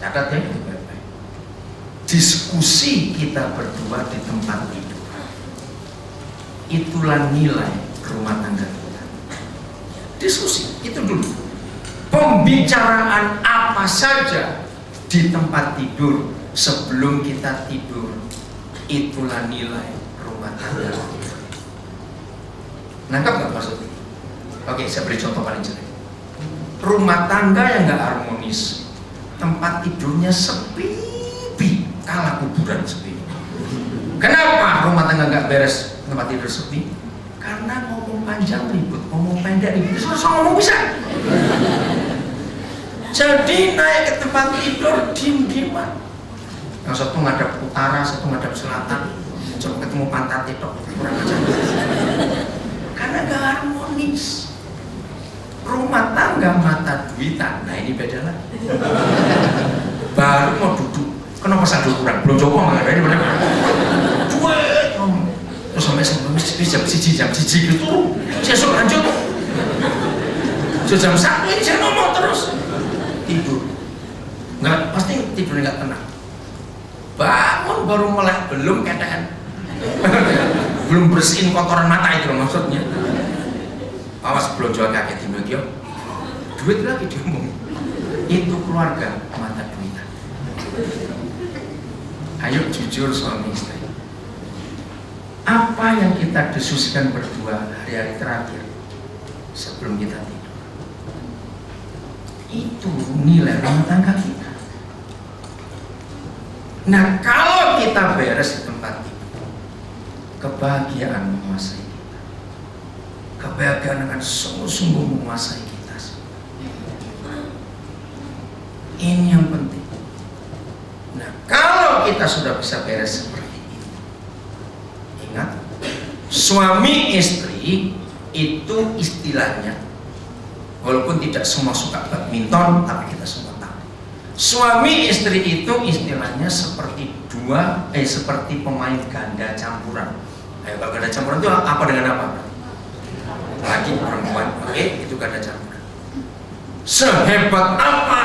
Catat ya itu baik-baik. Diskusi kita berdua di tempat tidur, itulah nilai rumah tangga kita. Diskusi itu dulu. Pembicaraan apa saja di tempat tidur sebelum kita tidur, itulah nilai rumah tangga kita. Nangkap nggak maksudnya? Oke, saya beri contoh paling jelek. Rumah tangga yang nggak harmonis, tempat tidurnya sepi, kalah kuburan sepi. Kenapa rumah tangga nggak beres, tempat tidur sepi? Karena ngomong panjang ribut, ngomong pendek ribut, susah ngomong bisa. Jadi naik ke tempat tidur diem-dieman. Yang satu ngadap utara, satu ngadap selatan, coba ketemu pantat itu kurang ajar. Karena nggak harmonis. Rumah tangga mata duitan, nah ini beda lah. Baru mau duduk, kenapa sadar kurang? Belum coba nggak ada ini benar. Duit, terus sampai jam siji gitu, saya suruh lanjut. Jam 1 ini saya ngomong terus. Tidur, nggak pasti tidur nggak tenang. Bangun baru melek, belum ketean, belum bersihin kotoran mata itu loh maksudnya. Awas belum jual kaki di media, duit lagi diomong. Itu keluarga mata duitan. Ayo jujur suami istri, apa yang kita diskusikan berdua hari-hari terakhir sebelum kita tidur, itu nilai rumah tangga kita. Nah, kalau kita beres di tempat tidur, kebahagiaan menguasai kita. Kebahagiaan akan sungguh-sungguh menguasai kita. Ini yang penting. Nah, kalau kita sudah bisa beres seperti ini, ingat, suami istri itu istilahnya, walaupun tidak semua suka badminton, tapi kita semua tahu. Suami istri itu istilahnya seperti seperti pemain ganda campuran. Ayo, kalau ganda campuran itu apa dengan apa? Laki perempuan, oke, itu ganda campuran. Sehebat apa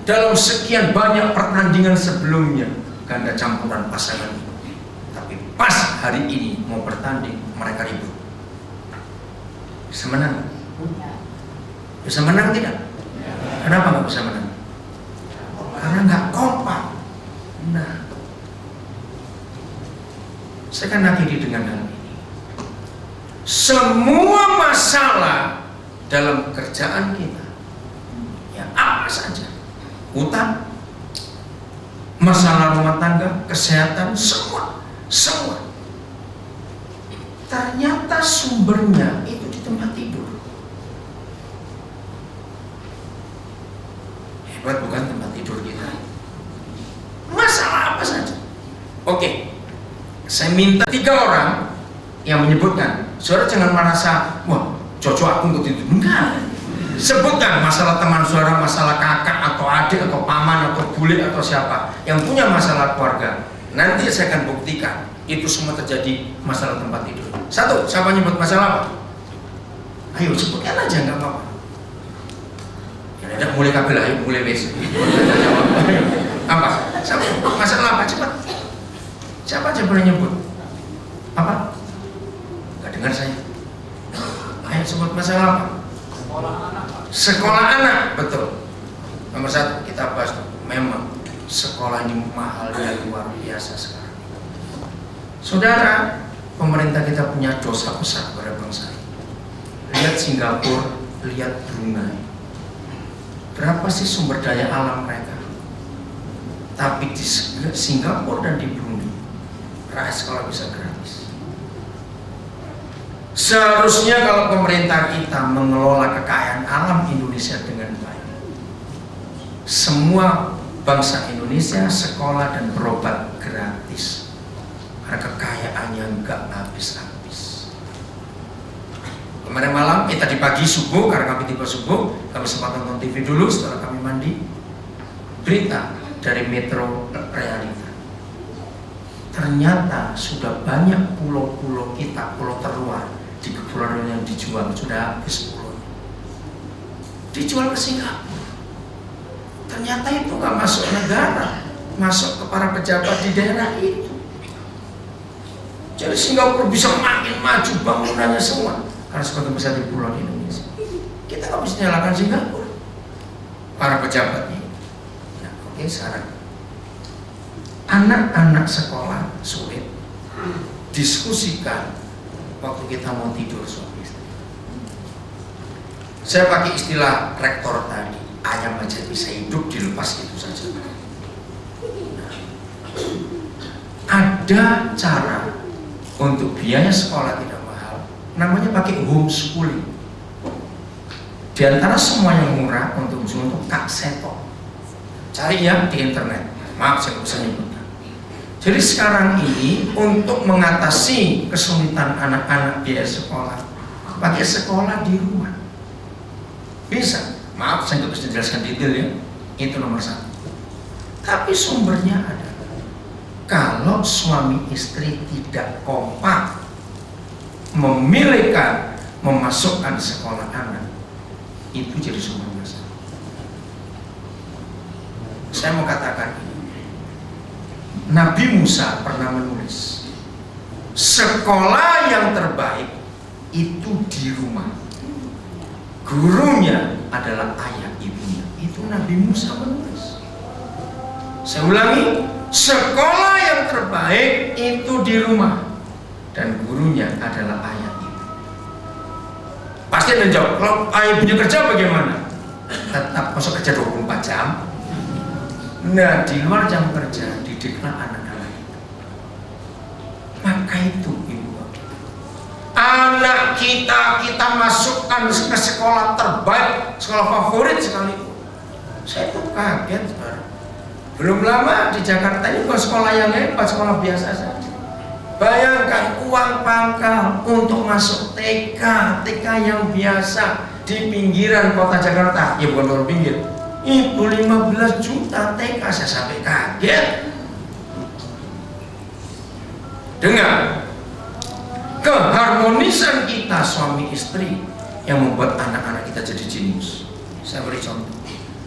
dalam sekian banyak pertandingan sebelumnya ganda campuran pasangan ini. Tapi pas hari ini mau bertanding, mereka ribut. Bisa menang? Bisa menang tidak? Kenapa nggak bisa menang? Karena nggak kompak. Nah, saya kan akhiri dengan hal ini. Semua masalah dalam kerjaan kita, ya apa saja, utang, masalah rumah tangga, kesehatan, semua ternyata sumbernya itu di tempat tidur. Hebat bukan tempat tidur kita? Masalah apa saja. Oke, saya minta 3 orang yang menyebutkan. Saudara jangan merasa, wah cocok aku untuk itu. Enggak. Sebutkan masalah teman saudara, masalah kakak atau adik atau paman atau bule atau siapa yang punya masalah keluarga. Nanti saya akan buktikan itu semua terjadi masalah tempat tidur. 1, siapa nyebut masalah apa? Ayo sebutkan aja, nggak apa-apa. Ya tidak mulai kabel, ayo mulai wes. Apa? Masalah apa? Cepat. Siapa aja boleh nyebut? Apa? Nggak dengar saya. Ayo sebut masalah apa? Sekolah anak, betul. Nomor 1 kita bahas. Memang sekolah ini mahalnya luar biasa sekarang. Saudara, pemerintah kita punya dosa besar kepada bangsa ini. Lihat Singapura, lihat Brunei. Berapa sih sumber daya alam mereka? Tapi di Singapura dan di Brunei, rakyat sekolah bisa gratis. Seharusnya kalau pemerintah kita mengelola kekayaan alam Indonesia dengan baik, semua bangsa Indonesia sekolah dan berobat gratis, karena kekayaannya nggak habis-habis. Kemarin malam, tadi pagi subuh, karena kami tiba subuh, kami sempat nonton TV dulu setelah kami mandi. Berita dari Metro Realita. Ternyata sudah banyak pulau-pulau kita, pulau terluar di kepulauan yang dijual, sudah habis pulaunya. Dijual ke Singapura. Ternyata itu nggak masuk negara, masuk ke para pejabat di daerah itu. Jadi Singapura bisa makin maju bangunannya semua karena sebagian besar di pulau di Indonesia. Kita nggak bisa nyalakan Singapura, para pejabatnya. Nah, oke, sekarang anak-anak sekolah sulit diskusikan waktu kita mau tidur suami istri. Saya pakai istilah rektor tadi, ayam aja bisa hidup dilepas itu saja. Nah, ada cara untuk biaya sekolah tidak mahal, namanya pakai homeschooling. Di antara semua yang murah untuk Kak Seto, cari ya di internet. Maaf saya bisa nyebutkan. Jadi sekarang ini untuk mengatasi kesulitan anak-anak biaya sekolah, pakai sekolah di rumah. Bisa. Maaf saya nggak bisa jelaskan detail ya. Itu nomor 1. Tapi sumbernya ada. Kalau suami istri tidak kompak memilihkan memasukkan sekolah anak, itu jadi sumber masalah. Saya mau katakan ini. Nabi Musa pernah menulis, sekolah yang terbaik itu di rumah. Gurunya adalah ayah ibunya. Itu Nabi Musa menulis. Saya ulangi, sekolah yang terbaik itu di rumah dan gurunya adalah ayah ibu. Pasti ada jawab, kalau ayah ibunya kerja bagaimana? Tetap masuk kerja 24 jam. Nah, di luar jam kerja didiklah anak-anak itu. Maka itu ibu bapak, anak kita masukkan ke sekolah terbaik, sekolah favorit sekalipun. Saya tuh kaget sekarang. Belum lama di Jakarta ini bukan sekolah yang hebat, sekolah biasa saja. Bayangkan uang pangkal untuk masuk TK yang biasa di pinggiran kota Jakarta, ya bukan baru pinggir, itu 15 juta TK. Saya sampai kaget. Dengar, keharmonisan kita suami istri yang membuat anak-anak kita jadi jenius. Saya beri contoh.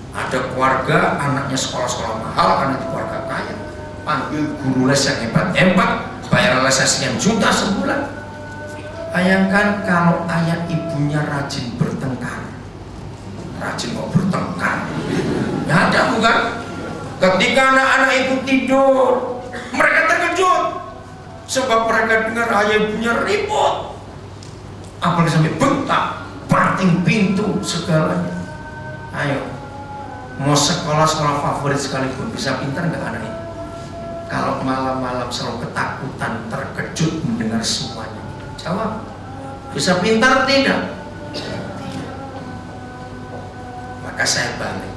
Ada keluarga anaknya sekolah-sekolah mahal karena itu keluarga kaya, panggil guru les yang hebat-hebat, bayar les sekian juta sebulan. Bayangkan kalau ayah ibunya rajin bertengkar, rajin kok bertengkar, ya ada bukan? Ketika anak-anak itu tidur, mereka terkejut sebab mereka dengar ayah ibunya ribut, apalagi sampai bentak, banting pintu segalanya. Ayo, mau sekolah-sekolah favorit sekalipun bisa pintar nggak anak ini? Kalau malam-malam selalu ketakutan, terkejut mendengar semuanya. Jawab, bisa pintar tidak? Maka saya balik,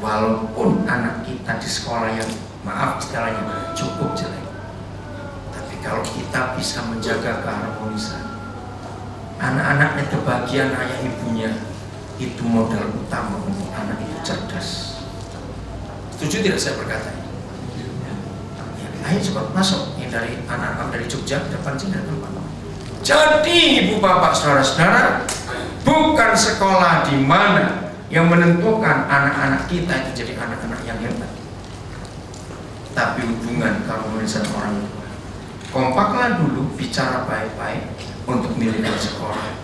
walaupun anak kita di sekolah yang maaf istilahnya cukup jelek, tapi kalau kita bisa menjaga keharmonisan, anak-anaknya kebahagiaan ayah ibunya, itu modal utama untuk anak itu cerdas. Setuju tidak saya berkata ini? Ya, ayo cepat masuk. Ini dari anak-anak dari Jogja depan sini ada tempat. Jadi ibu bapak saudara-saudara, bukan sekolah di mana yang menentukan anak-anak kita itu jadi anak-anak yang hebat, tapi hubungan keharmonisan orang tua. Kompaklah dulu, bicara baik-baik untuk milih sekolah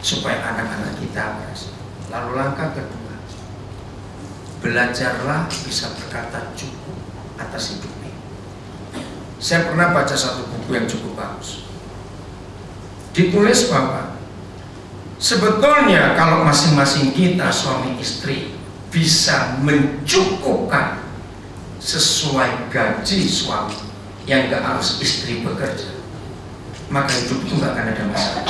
supaya anak-anak kita berhasil. Lalu langkah kedua, belajarlah bisa berkata cukup atas hidupnya. Saya pernah baca satu buku yang cukup bagus. Ditulis bahwa sebetulnya kalau masing-masing kita suami istri bisa mencukupkan sesuai gaji suami, yang gak harus istri bekerja, maka hidup itu gak akan ada masalah.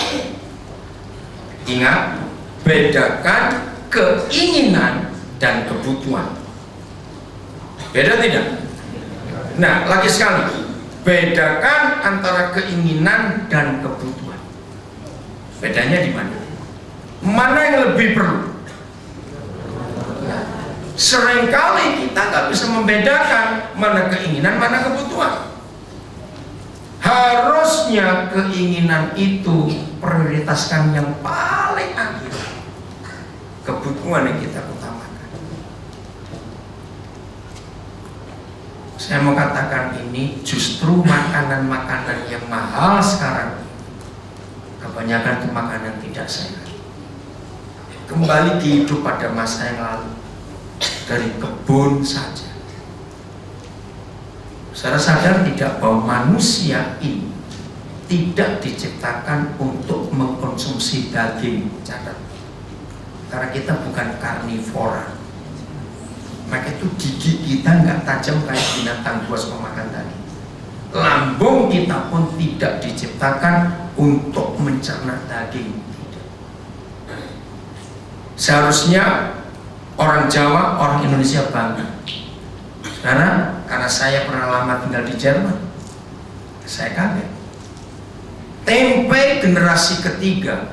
Ingat, bedakan keinginan dan kebutuhan. Beda tidak? Nah, lagi sekali, bedakan antara keinginan dan kebutuhan. Bedanya di mana? Mana yang lebih perlu? Seringkali kita nggak bisa membedakan mana keinginan, mana kebutuhan. Harusnya keinginan itu prioritaskan yang paling akhir, kebutuhan yang kita utamakan. Saya mau katakan ini justru makanan-makanan yang mahal sekarang, kebanyakan itu makanan tidak sehat. Kembali hidup pada masa yang lalu, dari kebun saja. Saudara sadar tidak bahwa manusia ini tidak diciptakan untuk mengkonsumsi daging, catat. Karena kita bukan karnivora, maka itu gigi kita nggak tajam kayak binatang buas pemakan daging. Lambung kita pun tidak diciptakan untuk mencerna daging. Seharusnya orang Jawa, orang Indonesia bangga. Karena saya pernah lama tinggal di Jerman, saya kaget. Tempe generasi ketiga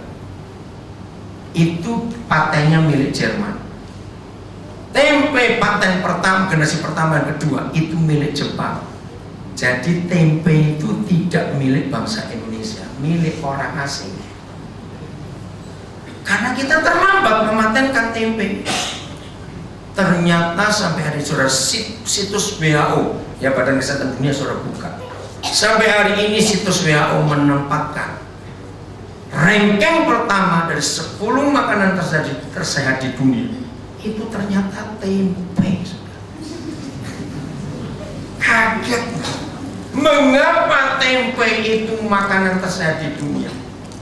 itu patennya milik Jerman. Tempe paten pertama, generasi pertama dan kedua itu milik Jepang. Jadi tempe itu tidak milik bangsa Indonesia, milik orang asing. Karena kita terlambat mematenkan tempe. Ternyata sampai hari saudara situs WHO, ya Badan Kesehatan Dunia saudara buka. Sampai hari ini situs WHO menempatkan ranking pertama dari 10 makanan tersehat di dunia. Itu ternyata tempe. Kaget. Mengapa tempe itu makanan tersehat di dunia?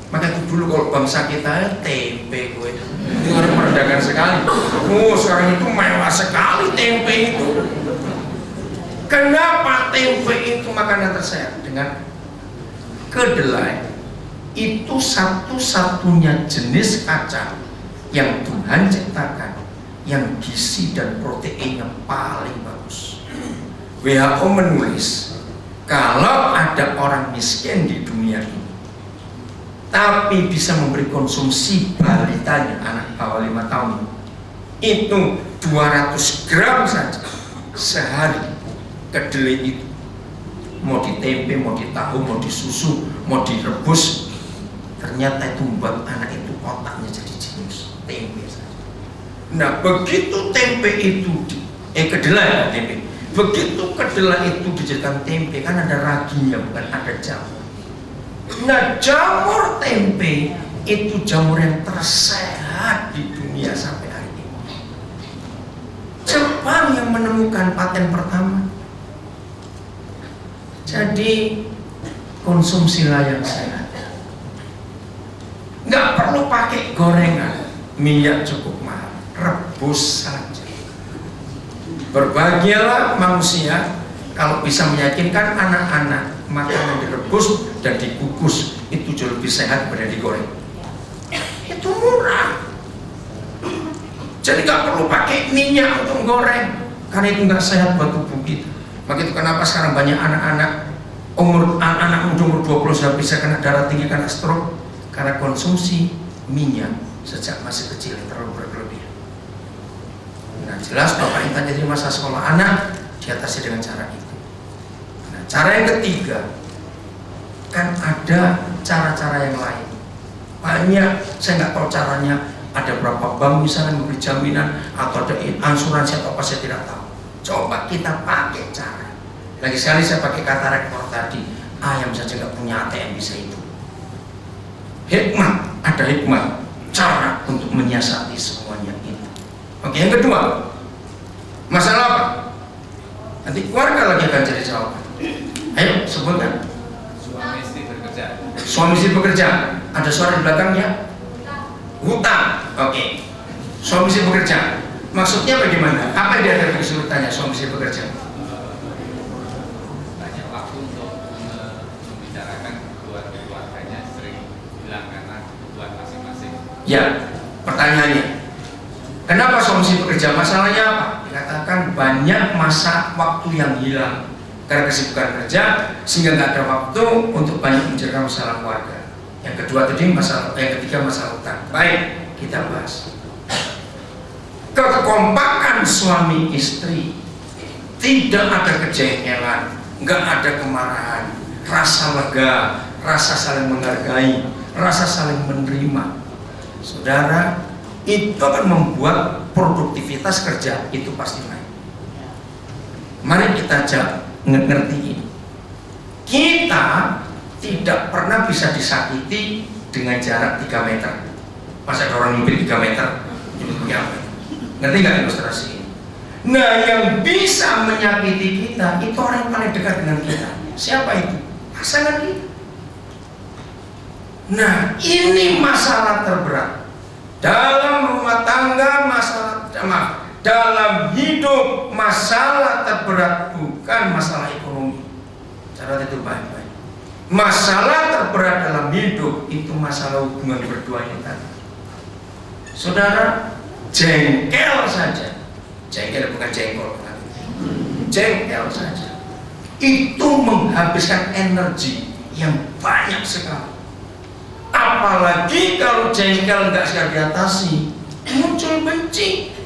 Maka itu dulu kalau bangsa kita tempe gue itu orang merendahkan sekali. Oh sekarang itu mewah sekali tempe itu. Kenapa tempe itu makanan tersehat? Dengan kedelai itu satu-satunya jenis kacang yang Tuhan ciptakan yang gizi dan proteinnya paling bagus. WHO menulis kalau ada orang miskin di dunia ini tapi bisa memberi konsumsi balitanya, anak bawah 5 tahun itu 200 gram saja sehari kedelai itu, mau di tempe, mau di tahu, mau di susu, mau direbus, ternyata itu membuat anak itu otaknya jadi jenius. Tempe saja. Nah, begitu tempe itu kedelai tempe. Begitu kedelai itu dijadikan tempe, kan ada raginya, bukan ada jamur. Nah, jamur tempe itu jamur yang tersehat di dunia sampai hari ini. Jepang yang menemukan paten pertama. Jadi konsumsilah yang sehat. Nggak perlu pakai gorengan, minyak cukup mahal, rebus saja. Berbahagialah manusia kalau bisa meyakinkan anak-anak makanan direbus dan dikukus itu jauh lebih sehat daripada digoreng. Itu murah. Jadi nggak perlu pakai minyak untuk goreng, karena itu nggak sehat buat tubuh kita. Maka itu kenapa sekarang banyak anak-anak muda umur 20 sudah bisa kena darah tinggi, kena stroke, karena konsumsi minyak sejak masih kecil terlalu berlebihan. Nah, jelas Bapak Intan jadi masa sekolah anak diatasi dengan cara itu. Nah, cara yang ketiga, kan ada cara-cara yang lain. Banyak, saya nggak tahu caranya. Ada berapa bank misalnya memberi jaminan atau ada asuransi atau apa, saya tidak tahu. Coba kita pakai cara. Lagi sekali saya pakai kata rektor tadi, ayam saja nggak punya ATM bisa itu. Hikmat, ada hikmat, cara untuk menyiasati semuanya itu. Oke, yang kedua, masalah apa? Nanti keluarga lagi akan jadi jawaban. Ayo sebutkan. Suami istri bekerja. Suami istri bekerja. Ada suara di belakangnya. Hutang. Oke. Suami istri bekerja. Maksudnya bagaimana? Apa yang dia ada kesulitannya suami istri bekerja? Banyak waktu untuk membicarakan keluarganya, sering bilang karena kebutuhan masing-masing. Ya, pertanyaannya, kenapa suami istri bekerja? Masalahnya apa? Dikatakan banyak masa waktu yang hilang karena kesibukan kerja, sehingga nggak ada waktu untuk banyak menjaga masalah keluarga. Yang kedua tadi masalah, yang ketiga masalah utang. Baik, kita bahas. Kekompakan suami istri, tidak ada kejengkelan, nggak ada kemarahan, rasa lega, rasa saling menghargai, rasa saling menerima. Saudara, itu akan membuat produktivitas kerja itu pasti naik. Mari kita ngerti ini. Kita tidak pernah bisa disakiti dengan jarak 3 meter. Masa ada orang nyubit 3 meter? Ngerti nggak ilustrasi ini? Nah, yang bisa menyakiti kita itu orang yang paling dekat dengan kita. Siapa itu? Pasangan kita. Nah, ini masalah terberat dalam rumah tangga, dalam hidup. Masalah terberat bukan masalah ekonomi. Cara itu baik-baik. Masalah terberat dalam hidup itu masalah hubungan berdua ini tadi. Saudara, jengkel saja, jengkel bukan jengkol, jengkel saja itu menghabiskan energi yang banyak sekali. Apalagi kalau jengkel nggak segera diatasi, muncul benci.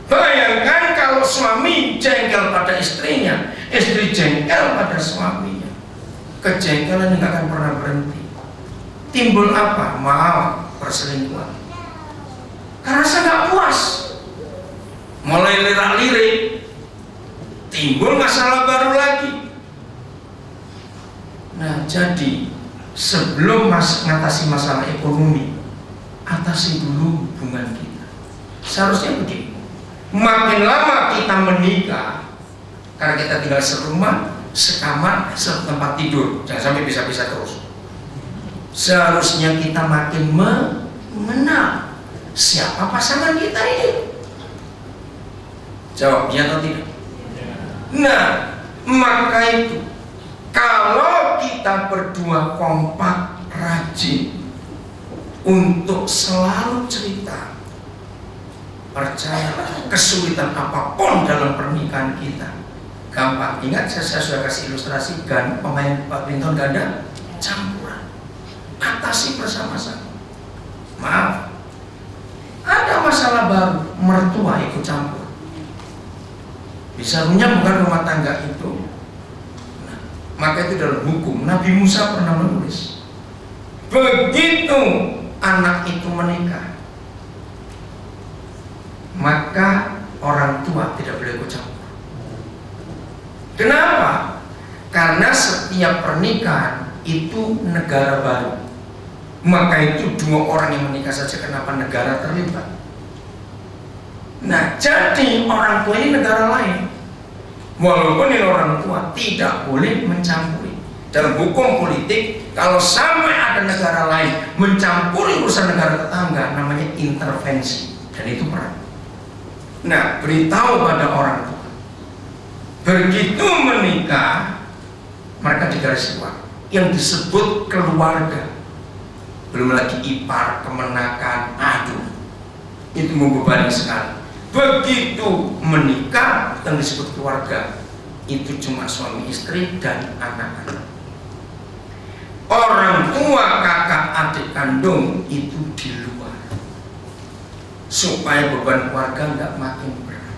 Bayangkan kalau suami jengkel pada istrinya, istri jengkel pada suaminya, kejengkelan yang nggak akan pernah berhenti. Timbul apa? Maaf, perselingkuhan. Karena saya nggak puas, mulai lirak-lirik, timbul masalah baru lagi. Nah, jadi sebelum mengatasi masalah ekonomi, atasi dulu hubungan kita. Seharusnya begini. Makin lama kita menikah, karena kita tinggal serumah, sekamar, setempat tidur, jangan sampai bisa-bisa terus. Seharusnya kita makin mengenal siapa pasangan kita ini. Jawab ya atau tidak? Nah, maka itu kalau kita berdua kompak, rajin untuk selalu cerita, percaya kesulitan apapun dalam pernikahan kita gampang. Ingat saya sudah kasih ilustrasi kan, pemain badminton ganda campuran, atasi bersama-sama. Maaf, ada masalah baru, mertua ikut campur, bisa runyam bukan rumah tangga itu. Nah, maka itu dalam hukum Nabi Musa pernah menulis, begitu anak itu menikah, maka orang tua tidak boleh ikut campur. Kenapa? Karena setiap pernikahan itu negara baru. Maka itu dua orang yang menikah saja, kenapa negara terlibat? Nah, jadi orang tua ini negara lain. Walaupun ini orang tua tidak boleh mencampuri. Dalam hukum politik, kalau sampai ada negara lain mencampuri urusan negara tetangga, namanya intervensi, dan itu perang. Nah, beritahu pada orang tua, begitu menikah, mereka digaris luar yang disebut keluarga, belum lagi ipar, kemenakan, aduh, itu membebani sekali. Begitu menikah yang disebut keluarga, itu cuma suami istri dan anak-anak. Orang tua, kakak, adik kandung itu di luar, supaya beban keluarga nggak makin berat.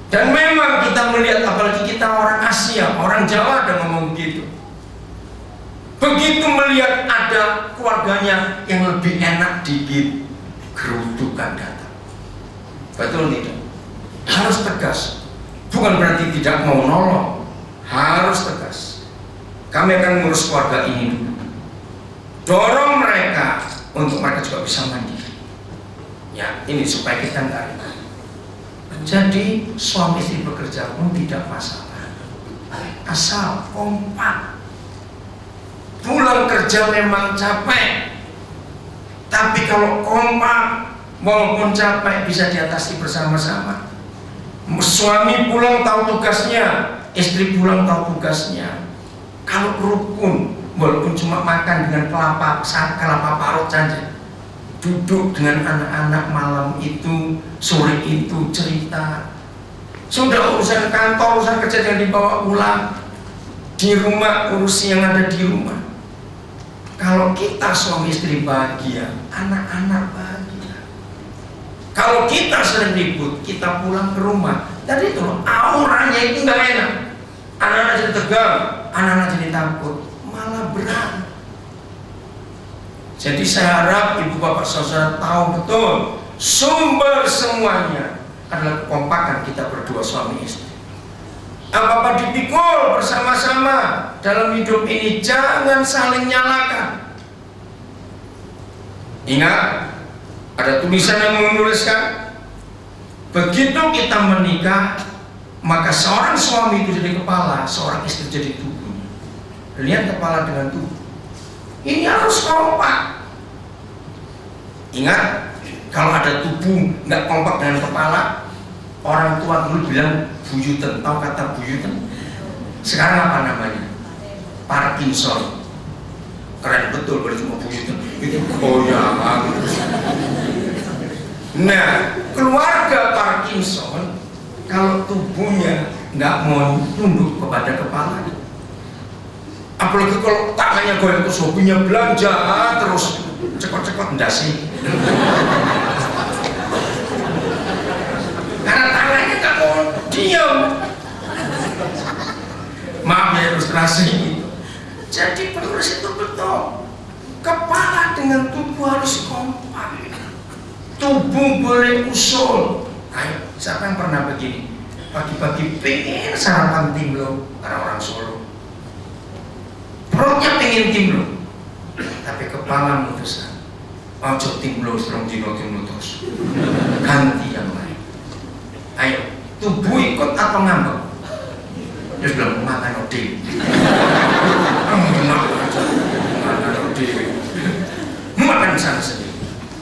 Dan memang kita melihat, apalagi kita orang Asia, orang Jawa ada ngomong gitu. Begitu melihat ada keluarganya yang lebih enak dikit, gerudukan datang. Betul tidak? Harus tegas. Bukan berarti tidak mau nolong, harus tegas. Kami akan ngurus keluarga ini dulu. Dorong mereka untuk mereka juga bisa mandiri. Ya, ini supaya kita nggak ribet. Jadi suami istri bekerja pun tidak masalah, asal kompak. Pulang kerja memang capek, tapi kalau kompak, walaupun capek bisa diatasi bersama-sama. Suami pulang tahu tugasnya, istri pulang tahu tugasnya. Kalau rukun, walaupun cuma makan dengan kelapa parut saja, duduk dengan anak-anak malam itu, sore itu cerita. Sudah urusan kantor, urusan kerja yang dibawa pulang, di rumah urusi yang ada di rumah. Kalau kita suami istri bahagia, anak-anak bahagia. Kalau kita sering ribut, kita pulang ke rumah, tadi itu loh, auranya itu nggak enak. Anak-anak jadi tegang, anak-anak jadi takut, malah berat. Jadi saya harap ibu bapak saudara tahu betul, sumber semuanya adalah kekompakan kita berdua suami istri. Apa-apa dipikul bersama-sama dalam hidup ini, jangan saling nyalakan. Ingat, ada tulisan yang menuliskan, begitu kita menikah, maka seorang suami itu jadi kepala, seorang istri jadi tubuhnya. Lihat kepala dengan tubuh. Ini harus kompak. Ingat, kalau ada tubuh nggak kompak dengan kepala, orang tua dulu bilang buyuten. Tahu kata buyuten? Sekarang apa namanya? Parkinson. Keren betul, baru cuma buyuten. Itu goyang. Nah, keluarga Parkinson, kalau tubuhnya nggak mau tunduk kepada kepalanya, apalagi kalau tangannya goyang terus, hobinya belanja terus, cekot-cekot enggak sih? Karena tangannya nggak mau diam. Maaf ya ilustrasi gitu. Jadi penulis itu betul, kepala dengan tubuh harus kompak. Tubuh boleh usul. Ayo, siapa yang pernah begini? Pagi-pagi pengen sarapan timlo, karena orang Solo. Perutnya pengen timlo, tapi kepala memutuskan, ojo timlo, serong dino timlo terus. Ganti yang lain. Ayo, tubuh ikut atau ngambek? Dia bilang makan ode. Makan ode. Makan sana sendiri.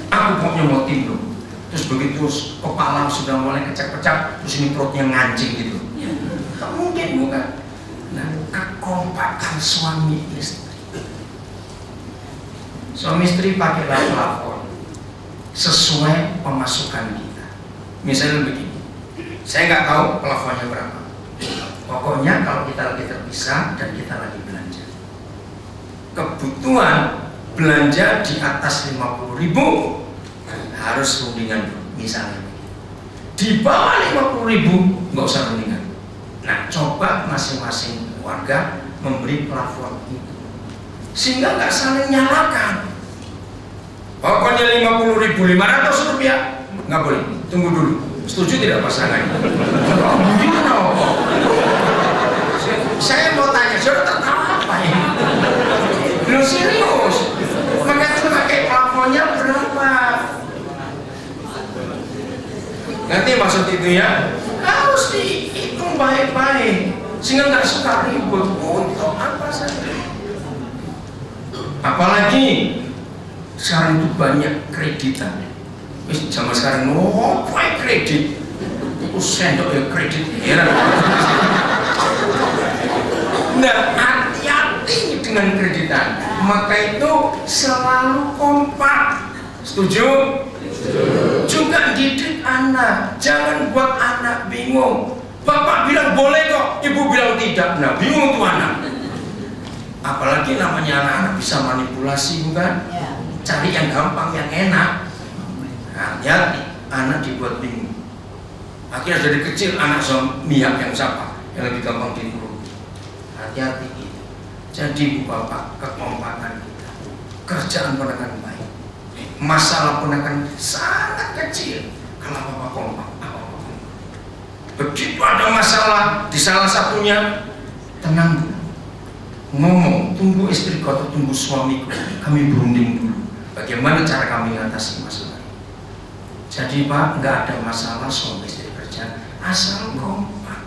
Aku pokoknya mau timlo. Terus begitu kepala sudah mulai kecak-kecak, terus ini perutnya ngancing gitu. Tak mungkin bukan. Nah, kekompakan suami istri. Suami istri pakailah plafon sesuai pemasukan kita. Misalnya begini, saya nggak tahu plafonnya berapa. Pokoknya kalau kita lagi terpisah dan kita lagi belanja, kebutuhan belanja di atas 50.000 harus rundingan, misalnya di bawah 50.000 nggak usah rundingan. Nah, coba masing-masing keluarga memberi plafon itu sehingga nggak saling nyalakan. Pokoknya 50.500 rupiah nggak boleh. Tunggu dulu. Setuju tidak pasangan? Kenapa? Saya mau tanya, saudara tertawa apa ini? Lu serius? Maka itu pakai plafonnya berapa? Nanti maksud itu ya harus dihitung baik-baik sehingga nggak suka ribut. Untuk apa saja? Apalagi sekarang itu banyak kreditan. Zaman sekarang pakai kredit. Sendok ya kredit. Heran. Nah, hati-hati dengan kreditan. Maka itu selalu kompak. Setuju? Juga didik anak, jangan buat anak bingung. Bapak bilang boleh kok, ibu bilang tidak. Nah, bingung tuh anak. Apalagi namanya anak-anak bisa manipulasi, bukan? Cari yang gampang, yang enak. Nah, hati anak dibuat bingung. Akhirnya dari kecil anak miak yang siapa, yang lebih gampang ditiru. Hati-hati gitu. Jadi ibu bapak, kekompakan kita, kerjaan pun akan baik. Masalah pun akan sangat kecil kalau apa-apa kompak, apa-apa kompak. Begitu ada masalah di salah satunya, tenang dulu, ngomong, tunggu istriku atau tunggu suamiku, kami berunding dulu bagaimana cara kami mengatasi masalah ini. Jadi Pak, nggak ada masalah suami istri kerja asal kompak,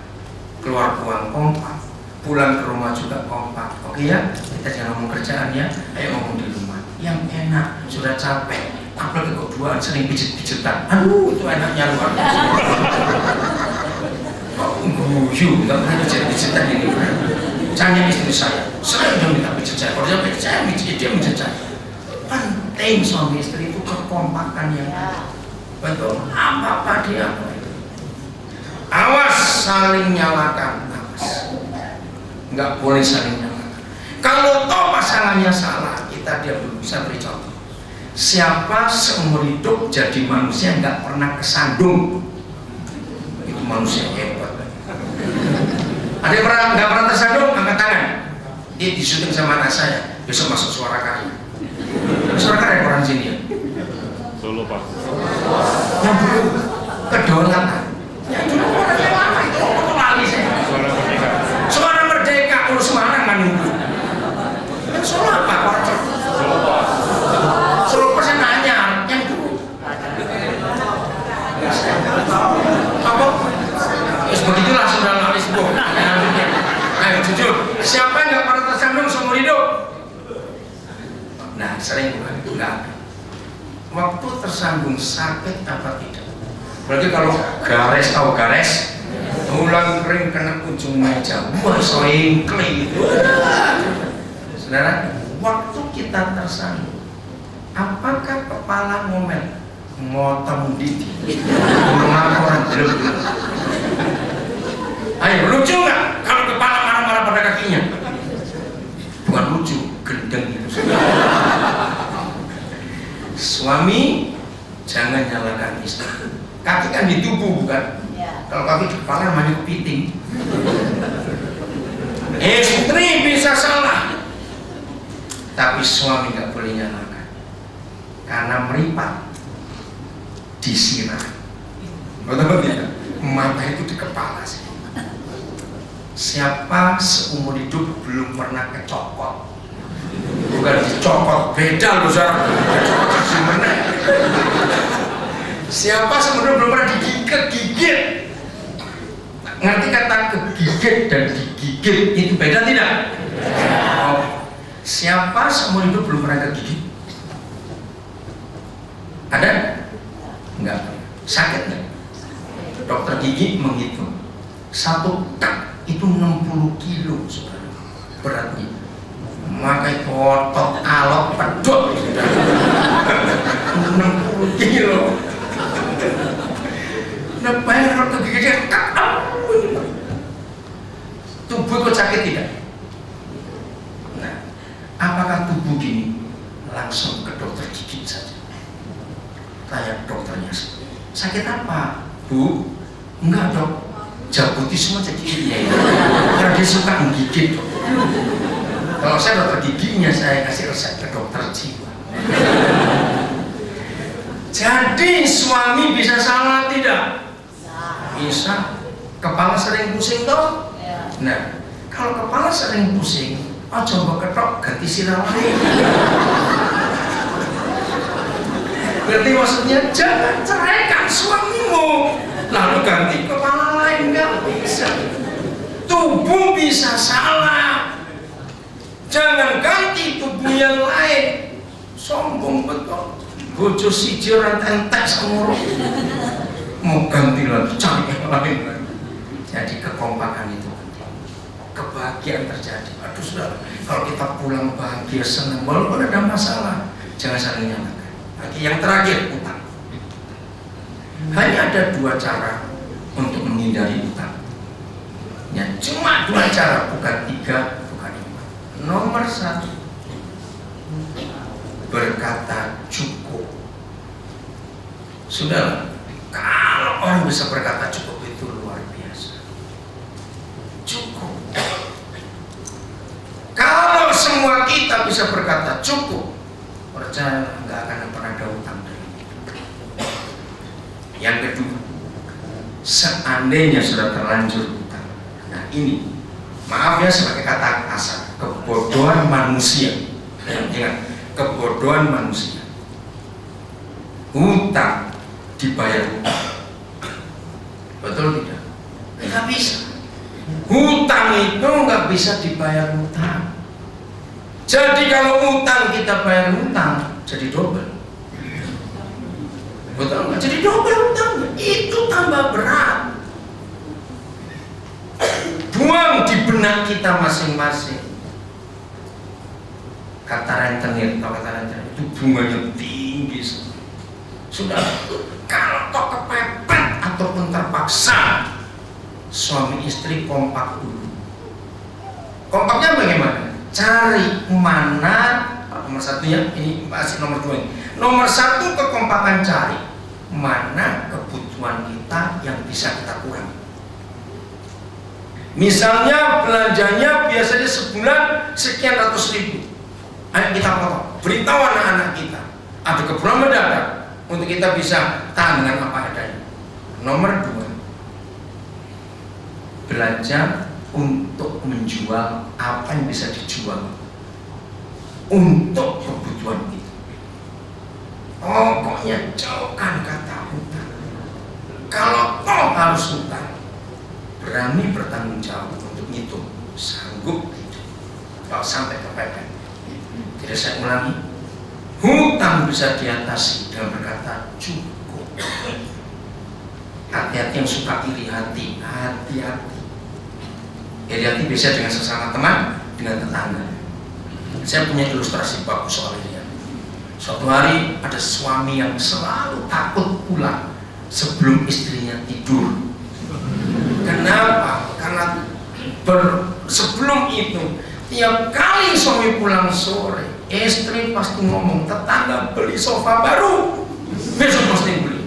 keluar uang kompak, pulang ke rumah juga kompak. Oke ya, kita jangan ngomong kerjaan ya, ayo ngomong di rumah yang enak. Sudah capek, apalagi keduaan sering pijet-pijetan, aduh itu enaknya luar biasa. Oh, guyu, nggak pernah pijet-pijetan ini. Tanya istri saya udah minta pijet saya, kalau dia pijet saya, dia pijet saya. Penting suami istri itu kekompakan yang ada. Betul, apa-apa dia. Awas saling nyalakan, awas. Nggak boleh saling nyalakan. Kalau toh pasangannya salah, kita dia belum bisa beri contoh. Siapa seumur hidup jadi manusia nggak pernah kesandung, itu manusia hebat. Ada yang nggak pernah tersandung, angkat tangan. Dia disuting sama anak saya, besok masuk Suara Karya. Suara Karya orang sini ya. Solo Pak. Yang belum kedaulatan. Ya dulu orangnya lama itu, kok lali saya. Suara Merdeka. Suara Merdeka, urus Semarang kan itu. Yang Solo apa? Solo Pak. Solo persen nanya, yang dulu. Apa? Ya sebegitulah sudah laris bu. Ayo jujur, siapa yang nggak pernah tersandung seumur hidup? Nah, sering bukan itu nggak ada. Waktu tersandung sakit apa tidak? Berarti kalau gares, tahu gares, tulang kering kena ujung meja, wah soingkli itu. Saudara, waktu kita tersandung, apakah kepala ngomel, ngotong didi, laporan belum? Ayo lucu nggak kalau kepala marah-marah pada kakinya? Bukan lucu, gendeng itu. Suami jangan nyalakan istri. Kaki kan di tubuh bukan? Kalau kaki di kepala namanya kepiting. Istri bisa salah, tapi suami nggak boleh nyalakan karena meripat disiram. Betul tidak? Mata itu di kepala sih. Siapa seumur hidup belum pernah kecokot? Bukan dicokot, beda loh saudara. Kecokot gimana? Siapa seumur hidup belum pernah digigit? Ngerti kata kegigit dan digigit itu beda tidak? Oh. Siapa seumur hidup belum pernah kegigit? Ada? Enggak. Sakit nggak? Dokter gigi menghitung satu tak itu 60 kilo saudara beratnya. Makai kotok alok pedot 60 kilo. Nah bayar kalau kegigitan tubuh kok sakit tidak? Nah, apakah tubuh gini langsung ke dokter gigi saja? Tanya dokternya, sakit apa? Bu? Enggak dok, jabuti semua jadi giginya ya. Karena dia suka menggigit dok. Kalau saya dokter giginya, saya kasih resep ke dokter jiwa. Jadi suami bisa salah tidak? Bisa. Kepala sering pusing toh? Nah, kalau kepala sering pusing, coba ketok ganti siram lain. Berarti maksudnya jangan ceraikan suamimu, lalu ganti kepala lain, nggak bisa. Tubuh bisa salah, jangan ganti tubuh yang lain. Sombong betul. Bojo siji ora entek seumur. Mau ganti lagi, cari yang lain lagi. Jadi kekompakan itu penting. Kebahagiaan terjadi. Aduh saudara, kalau kita pulang bahagia, senang, walaupun ada masalah, jangan saling nyalakan. Lagi yang terakhir, utang. Hanya ada 2 cara untuk menghindari utang. Ya, cuma 2 cara, bukan 3, bukan 5. Nomor 1, berkata cukup. Saudara, kalau orang bisa berkata cukup itu luar biasa. Cukup. Kalau semua kita bisa berkata cukup, percaya nggak akan pernah ada utang dari itu. Yang kedua, seandainya sudah terlanjur utang, nah ini, maaf ya sebagai kata kasar, kebodohan manusia. Ingat, kebodohan manusia. Hutang dibayar hutang. Betul tidak? Nggak bisa. Hutang itu nggak bisa dibayar hutang. Jadi kalau hutang kita bayar hutang, jadi double. Betul nggak? Jadi double hutangnya. Itu tambah berat. Buang di benak kita masing-masing. Kata rentenir, atau kata rentenir itu bunganya tinggi. Sudah, kalau kok kepepet ataupun terpaksa, suami istri kompak dulu. Kompaknya bagaimana? Cari mana, nomor 1 ya, ini masih nomor 2 ini. Nomor 1 kekompakan, cari mana kebutuhan kita yang bisa kita kurangi. Misalnya belanjanya biasanya sebulan sekian ratus ribu. Ayo kita potong, beritahu anak-anak kita ada keperluan mendadak untuk kita bisa tahan dengan apa adanya. Nomor 2, belajar untuk menjual apa yang bisa dijual untuk kebutuhan kita. Pokoknya jauhkan kata hutang. Kalau toh harus hutang, berani bertanggung jawab untuk ngitung, sanggup tidak, kalau sampai kepepet. Jadi saya ulangi, hutang bisa diatasi dengan berkata cukup. Hati-hati yang suka iri hati, hati-hati. Iri hati bisa dengan sesama teman, dengan tetangga. Saya punya ilustrasi bagus soal ini. Suatu hari ada suami yang selalu takut pulang sebelum istrinya tidur. Kenapa? Karena sebelum itu tiap kali suami pulang sore, istri pasti ngomong, tetangga beli sofa baru, besok pasti beli.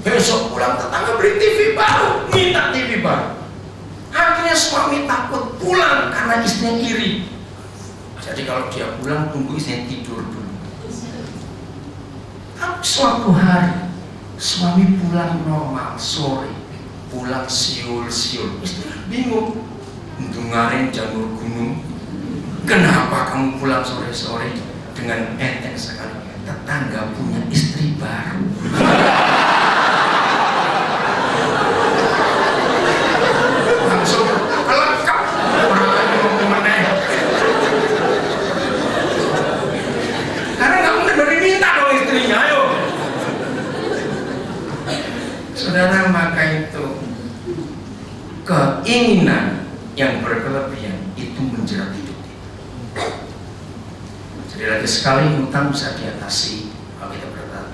Besok pulang tetangga beli TV baru, minta TV baru. Akhirnya suami takut pulang karena istrinya iri. Jadi kalau dia pulang, tunggu istrinya tidur dulu. Tapi suatu hari suami pulang normal sore, pulang siul-siul, istri bingung, dengarin janur gunung. Kenapa kamu pulang sore-sore? Dengan enteng sekali, tetangga punya istri baru. Langsung kelengkap orang lagi mau meneh. Karena nggak mungkin dari minta dong istrinya, ayo. Saudara, maka itu keinginan yang berkelebihan itu menjerat hidup kita. Jadi lagi sekali, hutang bisa diatasi kalau kita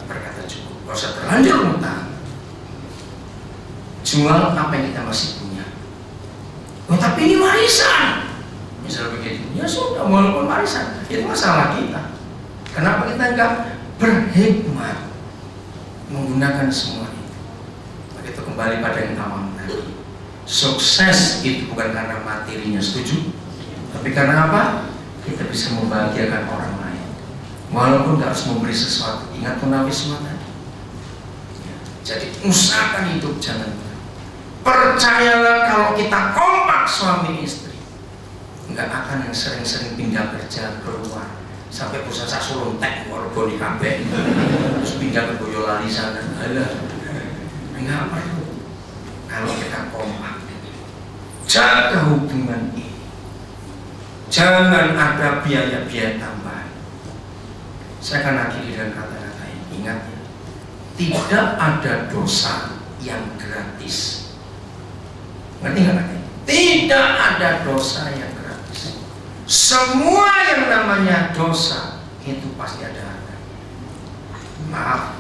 berkata cukup. Kalau usah terlanjur hutang, jual apa yang kita masih punya. Oh tapi ini warisan, misal begitu, ya sudah, walaupun warisan itu masalah kita. Kenapa kita enggak berhikmat menggunakan semua itu? Begitu kembali pada yang awal tadi. Sukses itu bukan karena materinya, setuju? Tapi karena apa? Kita bisa membahagiakan orang lain. Walaupun tidak harus memberi sesuatu. Ingat Nabi semua tadi. Jadi usahakan hidup jangan. Percayalah kalau kita kompak suami istri, nggak akan yang sering-sering pindah kerja keluar sampai pusat sak Suruntek warga di kabeh terus pindah ke Boyolali sana. Alah, nggak perlu. Kalau kita kompak, jaga hubungan ini. Jangan ada biaya-biaya tambahan. Saya akan akhiri dengan kata-kata ini. Ingat, tidak ada dosa yang gratis. Ngerti nggak? Tidak ada dosa yang gratis. Semua yang namanya dosa itu pasti ada harganya. Maaf,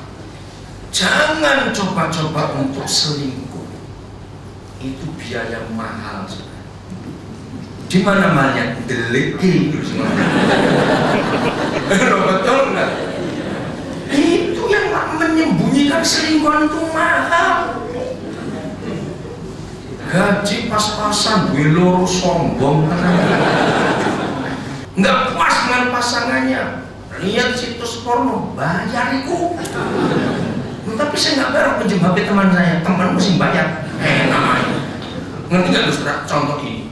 jangan coba-coba untuk selingkuh. Itu biaya mahal. Di mana malnya deliki itu semua. Betul nggak? Itu yang menyembunyikan selingkuhan itu mahal. Gaji pas-pasan, loro sombong, nggak puas dengan pasangannya. Lihat situs porno, bayar itu. Tapi saya nggak bayar pinjam HP teman saya, teman mesti bayar. Namanya. Ngerti nggak Saudara? Contoh ini.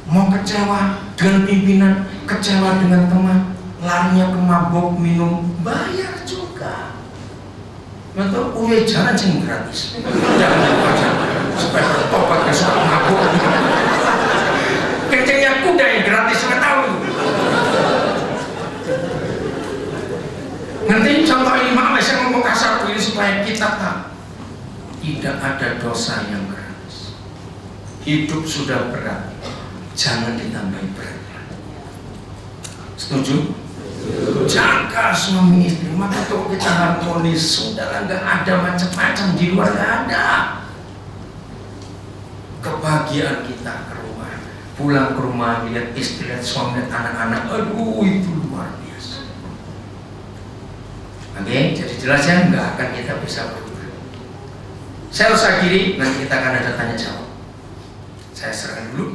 Mau kecewa dengan pimpinan, kecewa dengan teman, larinya ke mabok, minum, bayar juga. Betul, uwe jalan sing gratis. Jangan supaya bertobat ke soal mabuk. Kencingnya kuda yang gratis nggak tahu. Nanti contoh ini, maaf saya ngomong kasar ini supaya kita tahu tidak ada dosa yang gratis. Hidup sudah berat, jangan ditambahi berat. Setuju? Jaga suami istri, maka kalau kita harmonis, sudah nggak ada macam-macam di luar, nggak ada. Kebahagiaan kita ke rumah, pulang ke rumah lihat istri, lihat suami, lihat anak-anak, aduh itu luar biasa. Oke, jadi jelas ya, nggak akan kita bisa berubah. Saya harus akhiri, nanti kita akan ada tanya jawab. Saya serahkan dulu.